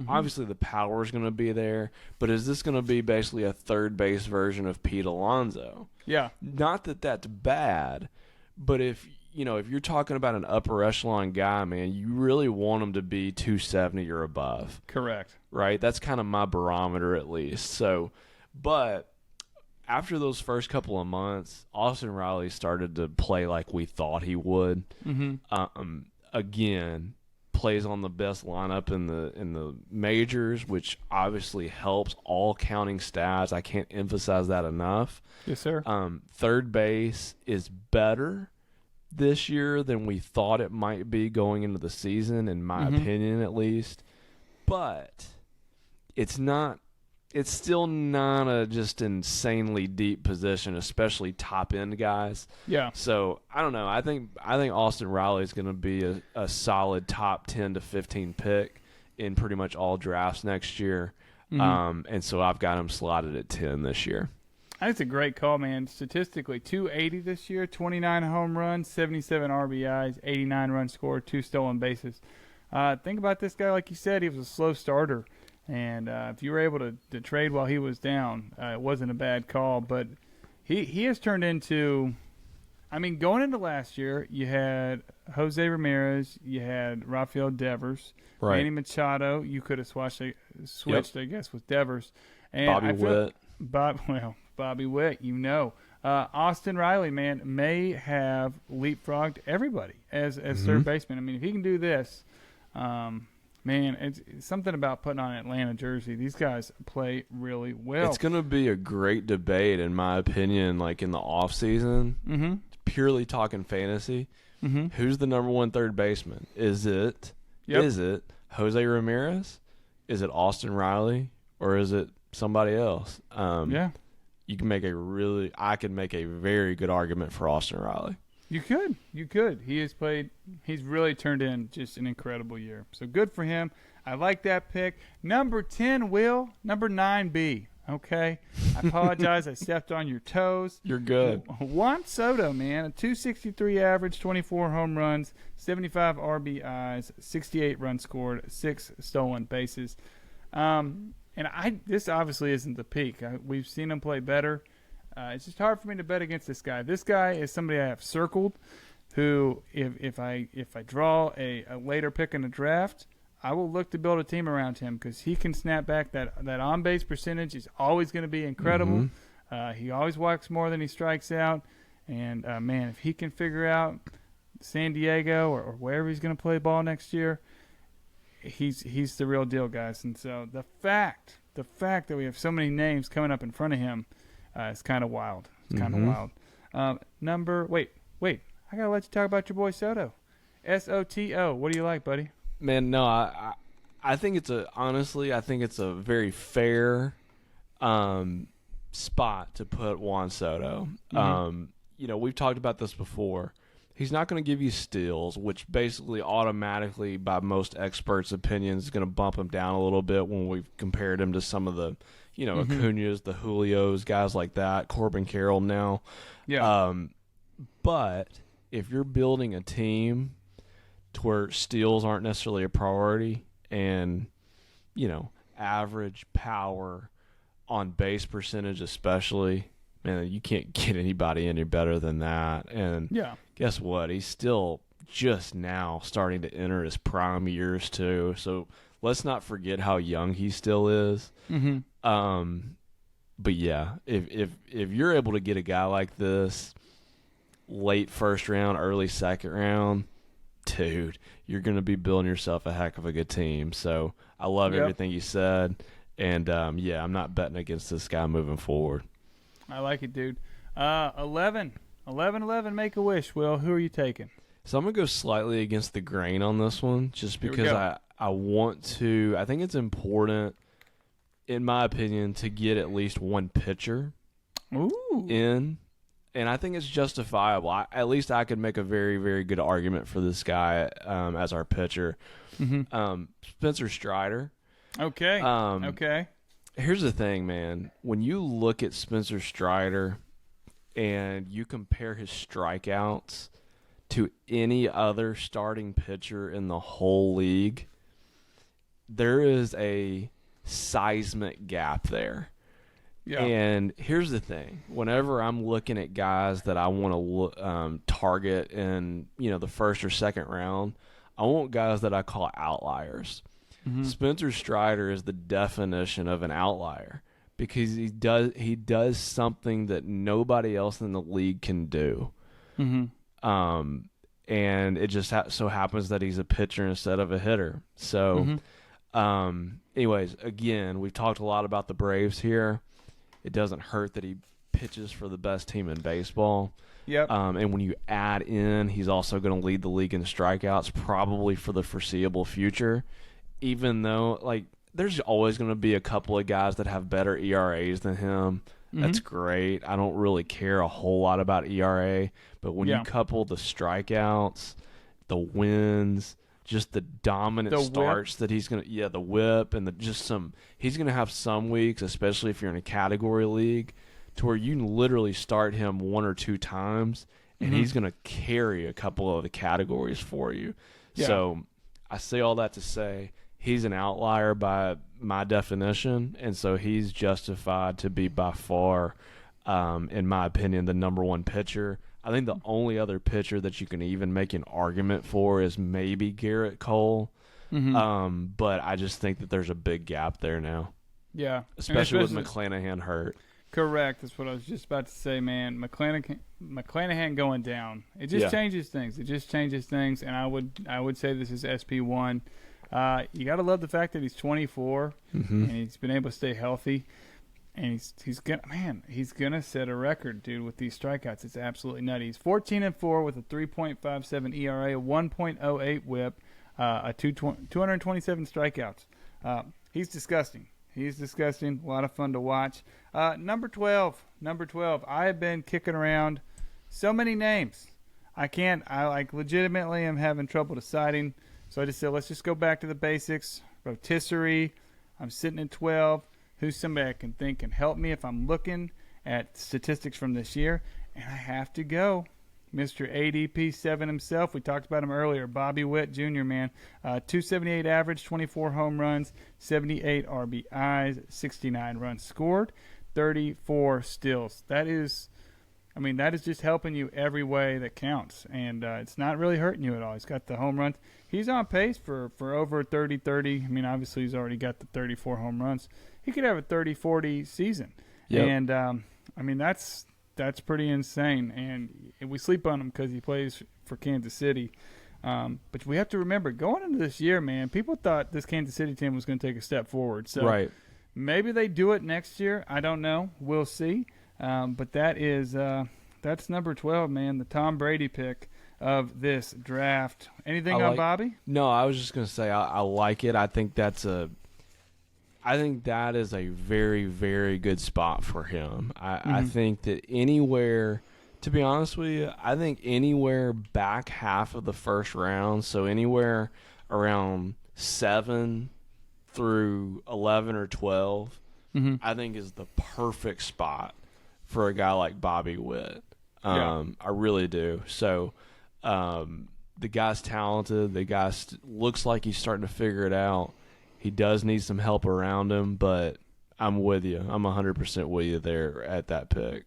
Mm-hmm. Obviously, the power is going to be there, but is this going to be basically a third base version of Pete Alonso? Yeah. Not that that's bad, but if you're talking about an upper echelon guy, man, you really want him to be 270 or above. Correct. Right? That's kind of my barometer at least. So, but after those first couple of months, Austin Riley started to play like we thought he would. Mm-hmm. Again, plays on the best lineup in the majors, which obviously helps all counting stats. I can't emphasize that enough. Yes, sir. Third base is better this year than we thought it might be going into the season, in my opinion at least. But it's still not a just insanely deep position, especially top end guys. Yeah. So I don't know. I think Austin Riley is going to be a solid top 10 to 15 pick in pretty much all drafts next year. Mm-hmm. And so I've got him slotted at 10 this year. That's a great call, man. Statistically, 280 this year, 29 home runs, 77 RBIs, 89 runs scored, 2 stolen bases. Think about this guy, like you said, he was a slow starter. And if you were able to trade while he was down, it wasn't a bad call. But he has turned into, going into last year, you had Jose Ramirez, you had Rafael Devers, right. Manny Machado. You could have switched, I guess, with Devers. And Bobby Witt. Bobby Witt, Austin Riley, man, may have leapfrogged everybody as third baseman. If he can do this, man, it's something about putting on an Atlanta jersey. These guys play really well. It's going to be a great debate, in my opinion, like in the offseason. Mm-hmm. Purely talking fantasy. Mm-hmm. Who's the number 1 third baseman? Is it Jose Ramirez? Is it Austin Riley? Or is it somebody else? You can make I can make a very good argument for Austin Riley. You could. He's really turned in just an incredible year. So good for him. I like that pick. Number 10, Will. Number 9, B. Okay. I apologize. I stepped on your toes. You're good. Juan Soto, man. A 263 average, 24 home runs, 75 RBIs, 68 runs scored, 6 stolen bases. This obviously isn't the peak. We've seen him play better. It's just hard for me to bet against this guy. This guy is somebody I have circled who, if I draw a later pick in the draft, I will look to build a team around him because he can snap back. That on-base percentage is always going to be incredible. Mm-hmm. He always walks more than he strikes out. And, man, if he can figure out San Diego or wherever he's going to play ball next year, he's the real deal, guys. And so the fact that we have so many names coming up in front of him is kind of wild. It's kind of wild. Wait. I got to let you talk about your boy Soto. SOTO. What do you like, buddy? Man, no, I think it's a very fair spot to put Juan Soto. Mm-hmm. We've talked about this before. He's not going to give you steals, which basically automatically, by most experts' opinions, is going to bump him down a little bit when we've compared him to some of the, Acuñas, the Julios, guys like that, Corbin Carroll now. Yeah. But if you're building a team to where steals aren't necessarily a priority and, average power on base percentage especially, man, you can't get anybody any better than that. And guess what? He's still just now starting to enter his prime years too. So let's not forget how young he still is. Mm-hmm. But yeah, if you're able to get a guy like this late first round, early second round, dude, you're going to be building yourself a heck of a good team. So I love everything you said. And, I'm not betting against this guy moving forward. I like it, dude. 11, Make-A-Wish, Will. Who are you taking? So I'm going to go slightly against the grain on this one just because I want to – I think it's important, in my opinion, to get at least one pitcher in. And I think it's justifiable. At least I could make a very, very good argument for this guy as our pitcher. Mm-hmm. Spencer Strider. Okay. Okay. Here's the thing, man. When you look at Spencer Strider and you compare his strikeouts to any other starting pitcher in the whole league, there is a seismic gap there. Yeah. And here's the thing. Whenever I'm looking at guys that I want to target in, the first or second round, I want guys that I call outliers. Mm-hmm. Spencer Strider is the definition of an outlier because he does something that nobody else in the league can do. Mm-hmm. And it just so happens that he's a pitcher instead of a hitter. So, anyways, again, we've talked a lot about the Braves here. It doesn't hurt that he pitches for the best team in baseball. Yep. And when you add in, he's also going to lead the league in strikeouts probably for the foreseeable future. Even though, there's always going to be a couple of guys that have better ERAs than him. Mm-hmm. That's great. I don't really care a whole lot about ERA. But when you couple the strikeouts, the wins, just the dominant starts that he's going to – the whip and he's going to have some weeks, especially if you're in a category league, to where you can literally start him one or two times, and he's going to carry a couple of the categories for you. Yeah. So I say all that to say – he's an outlier by my definition, and so he's justified to be by far, in my opinion, the number one pitcher. I think the only other pitcher that you can even make an argument for is maybe Garrett Cole, but I just think that there's a big gap there now. Yeah. Especially with McClanahan hurt. Correct. That's what I was just about to say, man. McClanahan going down. It just changes things. And I would say this is SP1. You got to love the fact that he's 24 and he's been able to stay healthy, and he's gonna set a record, dude, with these strikeouts. It's absolutely nutty. He's 14-4 with a 3.57 ERA, a 1.08 WHIP, 227 strikeouts. He's disgusting. He's disgusting. A lot of fun to watch. Number 12. I have been kicking around so many names. I legitimately am having trouble deciding. So I just said, let's just go back to the basics. Rotisserie. I'm sitting at 12. Who's somebody I can think can help me if I'm looking at statistics from this year? And I have to go Mr. ADP 7 himself. We talked about him earlier. Bobby Witt Jr., man. 278 average, 24 home runs, 78 RBIs, 69 runs scored, 34 steals. That is just helping you every way that counts. And it's not really hurting you at all. He's got the home runs. He's on pace for over 30-30. I mean, obviously he's already got the 34 home runs. He could have a 30-40 season. Yep. And, I mean, that's pretty insane. And we sleep on him because he plays for Kansas City. But we have to remember, going into this year, man, people thought this Kansas City team was going to take a step forward. So maybe they do it next year. I don't know. We'll see. But that's number 12, man, the Tom Brady pick of this draft. Anything on Bobby? No, I was just going to say I like it. I think that is a very, very good spot for him. I think that anywhere, to be honest with you, I think anywhere back half of the first round, so anywhere around 7 through 11 or 12, I think is the perfect spot for a guy like Bobby Witt. I really do. So the guy's talented. The guy looks like he's starting to figure it out. He does need some help around him, but I'm with you. I'm 100% with you there at that pick.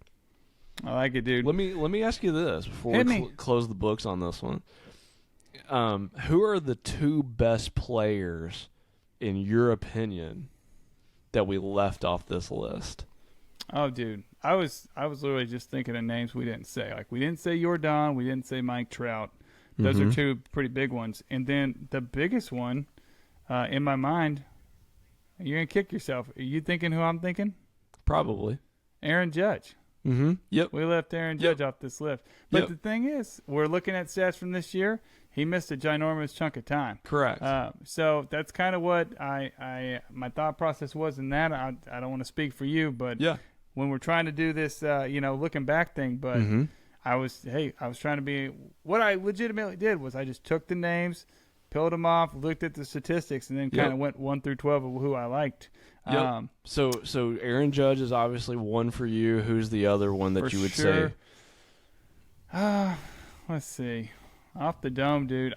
I like it, dude. Let me ask you this before we close the books on this one. Who are the two best players, in your opinion, that we left off this list? Oh, dude. I was literally just thinking of names we didn't say. Like, we didn't say Jordan. We didn't say Mike Trout. Those are two pretty big ones. And then the biggest one, in my mind, you're going to kick yourself. Are you thinking who I'm thinking? Probably. Aaron Judge. Yep. We left Aaron Judge off this list. But the thing is, we're looking at stats from this year. He missed a ginormous chunk of time. Correct. So that's kind of what my thought process was in that. I don't want to speak for you, but when we're trying to do this, looking back thing, but I was trying to be, what I legitimately did was I just took the names, peeled them off, looked at the statistics, and then kind of went 1 through 12 of who I liked. So Aaron Judge is obviously one for you. Who's the other one that you would say? Let's see. Off the dome, dude.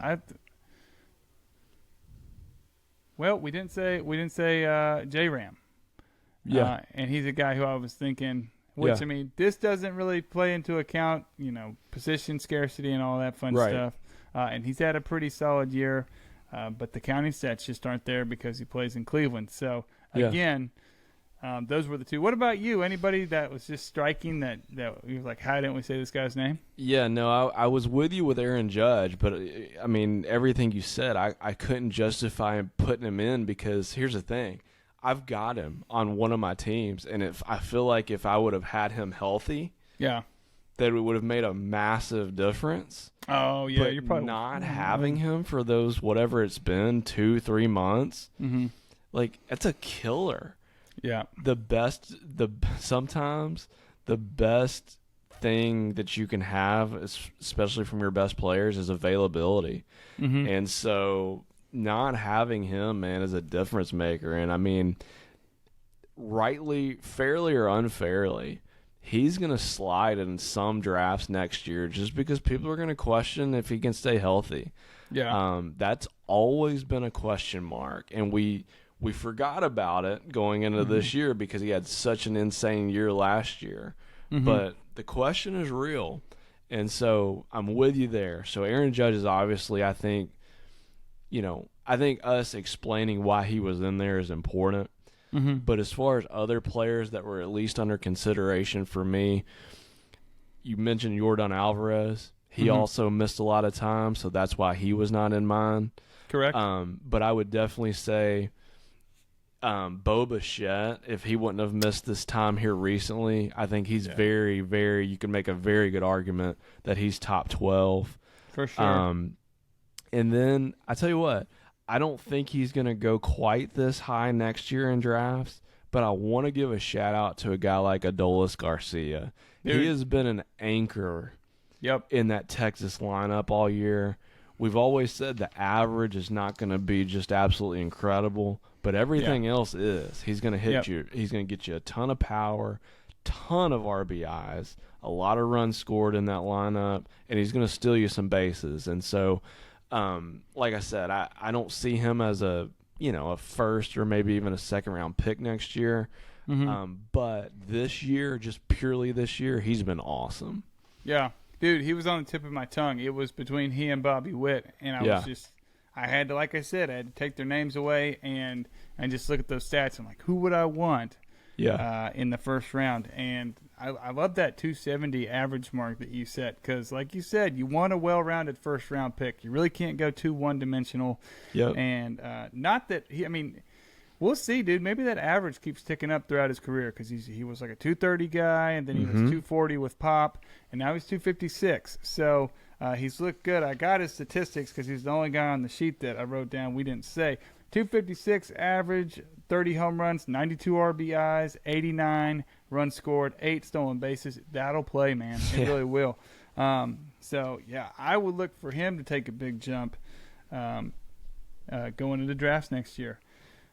We didn't say J-Ram. Yeah. And he's a guy who I was thinking, which, I mean, this doesn't really play into account, position scarcity and all that fun stuff. And he's had a pretty solid year, but the counting stats just aren't there because he plays in Cleveland. So, again, those were the two. What about you? Anybody that was just striking that you were like, how didn't we say this guy's name? Yeah, no, I was with you with Aaron Judge, but, I mean, everything you said, I couldn't justify putting him in because here's the thing. I've got him on one of my teams, and I feel like if I would have had him healthy, that it would have made a massive difference. Oh, yeah. But you're probably not having him for those, whatever it's been, 2-3 months, like, it's a killer. Yeah. Sometimes the best thing that you can have, especially from your best players, is availability. And so not having him, man, is a difference maker. And, I mean, fairly or unfairly, he's going to slide in some drafts next year just because people are going to question if he can stay healthy. Yeah. That's always been a question mark. And we forgot about it going into this year because he had such an insane year last year. But the question is real. And so I'm with you there. So Aaron Judge is obviously, I think us explaining why he was in there is important. But as far as other players that were at least under consideration for me, you mentioned Yordan Alvarez. He also missed a lot of time, so that's why he was not in mine. Correct. But I would definitely say Bo Bichette, if he wouldn't have missed this time here recently, I think he's very, very – you can make a very good argument that he's top 12. For sure. And then I tell you what, I don't think he's going to go quite this high next year in drafts, but I want to give a shout out to a guy like Adolis Garcia. Dude. He has been an anchor Yep. in that Texas lineup all year. We've always said the average is not going to be just absolutely incredible, but everything else is. He's going to hit you. He's going to get you a ton of power, ton of RBIs, a lot of runs scored in that lineup, and he's going to steal you some bases. And so, like I said, I don't see him as a first or maybe even a second round pick next year. Mm-hmm. But this year, just purely this year, he's been awesome. Yeah. Dude, he was on the tip of my tongue. It was between he and Bobby Witt, and I had to, like I said, I had to take their names away and just look at those stats. I'm like, who would I want in the first round? And I love that 270 average mark that you set because, like you said, you want a well-rounded first-round pick. You really can't go too one-dimensional. Yep. And not that we'll see, dude. Maybe that average keeps ticking up throughout his career because he was like a 230 guy, and then he was 240 with Pop, and now he's 256. So he's looked good. I got his statistics because he's the only guy on the sheet that I wrote down we didn't say. 256 average, 30 home runs, 92 RBIs, 89 runs scored, 8 stolen bases. That'll play, man. It really will. So, yeah, I would look for him to take a big jump going into drafts next year.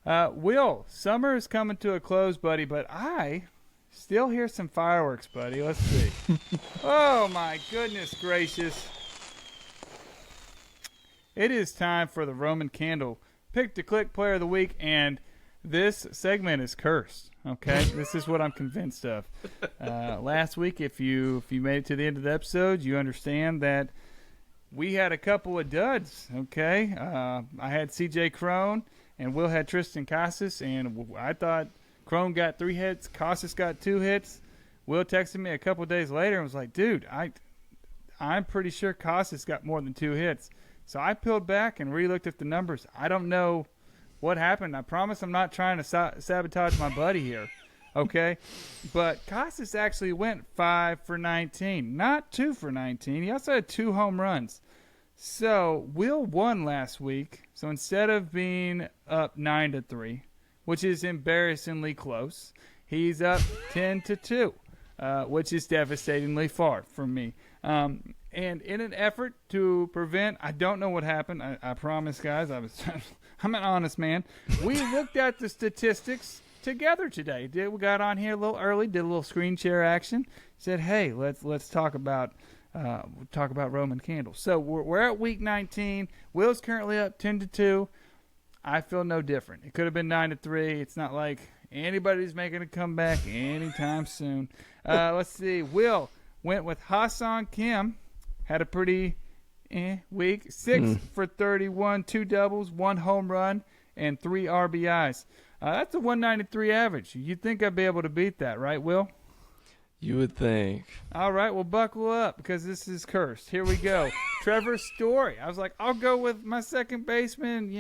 Will, summer is coming to a close, buddy, but I still hear some fireworks, buddy. Let's see. Oh, my goodness gracious. It is time for the Roman Candle Pick to Click Player of the Week, and this segment is cursed, okay? This is what I'm convinced of. Last week, if you made it to the end of the episode, you understand that we had a couple of duds, okay? I had C.J. Cron, and Will had Tristan Casas, and I thought Cron got 3 hits, Casas got 2 hits. Will texted me a couple days later and was like, dude, I'm pretty sure Casas got more than 2 hits. So I peeled back and re-looked at the numbers. I don't know what happened. I promise I'm not trying to sabotage my buddy here, okay? But Casas actually went 5 for 19, not 2 for 19. He also had 2 home runs. So Will won last week. So instead of being up 9-3, which is embarrassingly close, he's up 10-2, which is devastatingly far from me. And in an effort to prevent, I don't know what happened. I promise, guys, I'm an honest man. We looked at the statistics together today. We got on here a little early, did a little screen share action. Said, hey, let's talk about Roman Candle. So we're at week 19. Will's currently up 10-2. I feel no different. It could have been 9-3. It's not like anybody's making a comeback anytime soon. Let's see. Will went with Hassan Kim. Had a pretty week. 6 for 31, 2 doubles, 1 home run, and 3 RBIs. That's a 193 average. You'd think I'd be able to beat that, right, Will? You would think. All right, well, buckle up because this is cursed. Here we go. Trevor Story. I was like, I'll go with my second baseman,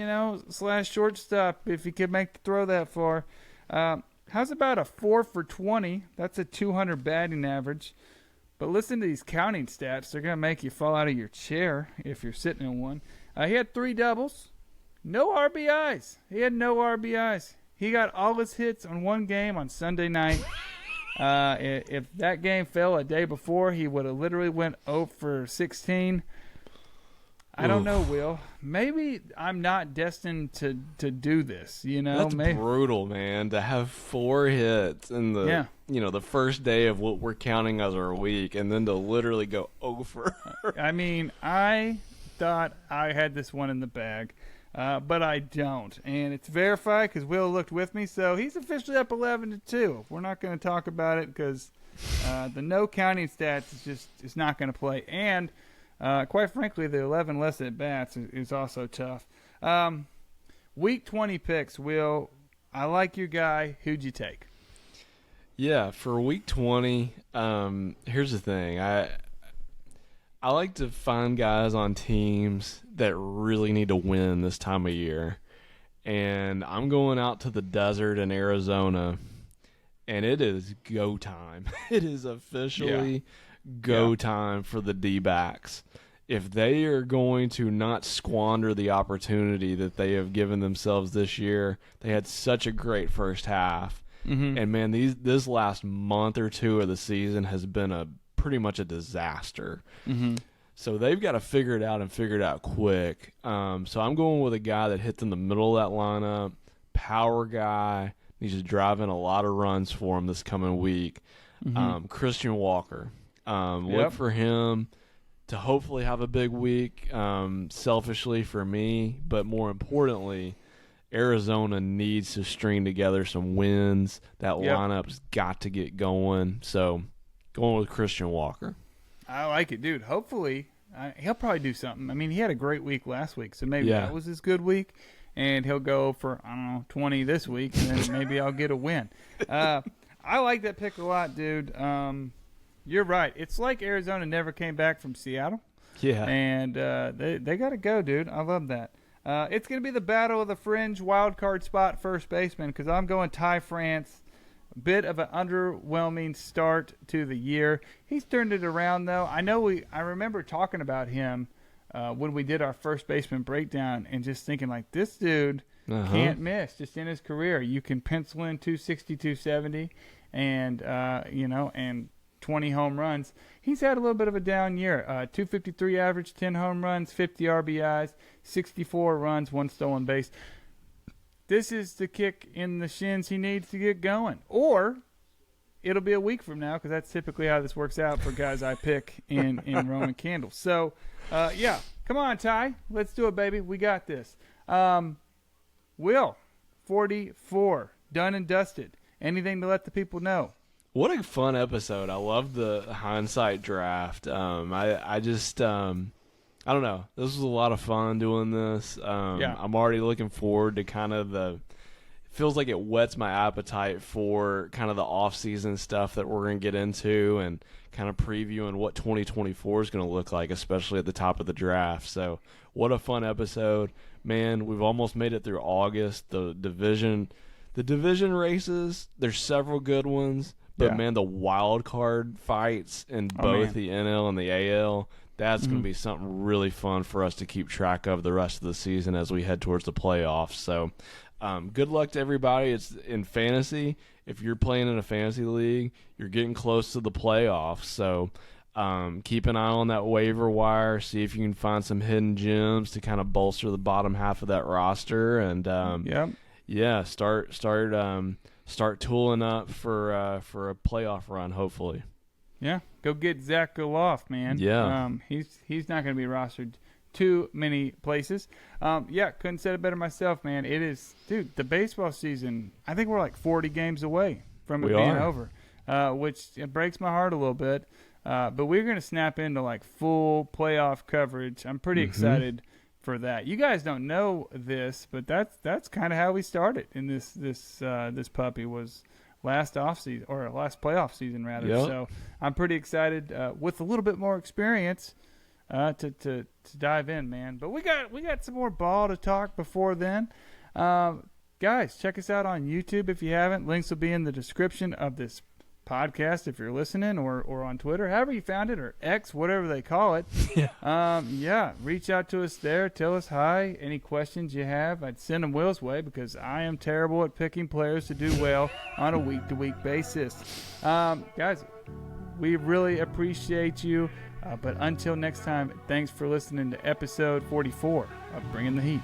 / shortstop if he could make the throw that far. How's about a 4 for 20? That's a 200 batting average. But listen to these counting stats. They're going to make you fall out of your chair if you're sitting in one. He had 3 doubles. No RBIs. He had no RBIs. He got all his hits on one game on Sunday night. If that game fell a day before, he would have literally went 0 for 16. I don't know, Will. Maybe I'm not destined to do this. That's brutal, man. To have 4 hits in the the first day of what we're counting as our week, and then to literally go over. I mean, I thought I had this one in the bag, but I don't, and it's verified because Will looked with me. So he's officially up 11-2. We're not going to talk about it because the no counting stats is not going to play, and. Quite frankly, the 11 less at bats is also tough. Week 20 picks, Will. I like your guy. Who'd you take? Yeah, for week 20, here's the thing. I like to find guys on teams that really need to win this time of year. And I'm going out to the desert in Arizona, and it is go time. It is officially go time for the D-backs. if they are going to not squander the opportunity that they have given themselves this year, they had such a great first half. Mm-hmm. And, man, this last month or two of the season has been pretty much a disaster. Mm-hmm. So they've got to figure it out and figure it out quick. So I'm going with a guy that hits in the middle of that lineup, power guy. He's just driving a lot of runs for him this coming week. Mm-hmm. Christian Walker. Look for him to hopefully have a big week, selfishly for me. But more importantly, Arizona needs to string together some wins. That lineup's got to get going. So going with Christian Walker. I like it, dude. Hopefully, he'll probably do something. I mean, he had a great week last week, so maybe that was his good week. And he'll go for, 20 this week, and then maybe I'll get a win. I like that pick a lot, dude. You're right. It's like Arizona never came back from Seattle. Yeah. And they got to go, dude. I love that. It's going to be the battle of the fringe wild card spot first baseman because I'm going Ty France. Bit of an underwhelming start to the year. He's turned it around, though. I remember talking about him when we did our first baseman breakdown and just thinking, like, this dude can't miss just in his career. You can pencil in 260, 270, and, and 20 home runs. He's had a little bit of a down year. 253 average, 10 home runs, 50 RBIs, 64 runs, 1 stolen base. This is the kick in the shins he needs to get going. Or it'll be a week from now because that's typically how this works out for guys I pick in Roman Candles. So, come on, Ty. Let's do it, baby. We got this. Will, 44, done and dusted. Anything to let the people know? What a fun episode. I love the hindsight draft. I don't know. This was a lot of fun doing this. I'm already looking forward to kind of it feels like it whets my appetite for kind of the off-season stuff that we're going to get into and kind of previewing what 2024 is going to look like, especially at the top of the draft. So what a fun episode. Man, we've almost made it through August. The division races, there's several good ones. But, man, the wild card fights in both the NL and the AL, that's going to be something really fun for us to keep track of the rest of the season as we head towards the playoffs. So good luck to everybody. It's in fantasy. If you're playing in a fantasy league, you're getting close to the playoffs. So keep an eye on that waiver wire. See if you can find some hidden gems to kind of bolster the bottom half of that roster. And, start tooling up for a playoff run, hopefully. Yeah, go get Zach Goloff, man. Yeah. He's not going to be rostered too many places. Couldn't say it better myself, man. It is, dude, the baseball season, I think we're like 40 games away from it being over, which it breaks my heart a little bit. But we're going to snap into like full playoff coverage. I'm pretty excited for that. You guys don't know this, but that's kind of how we started in this puppy was last offseason or last playoff season rather. Yep. So I'm pretty excited with a little bit more experience to dive in, man. But we got some more ball to talk before then. Guys, check us out on YouTube if you haven't. Links will be in the description of this podcast if you're listening or on Twitter, however you found it, or X, whatever they call it. Reach out to us there. Tell us hi. Any questions you have, I'd send them Will's way because I am terrible at picking players to do well on a week-to-week basis. Guys, we really appreciate you. But until next time, thanks for listening to episode 44 of Bringing the Heat.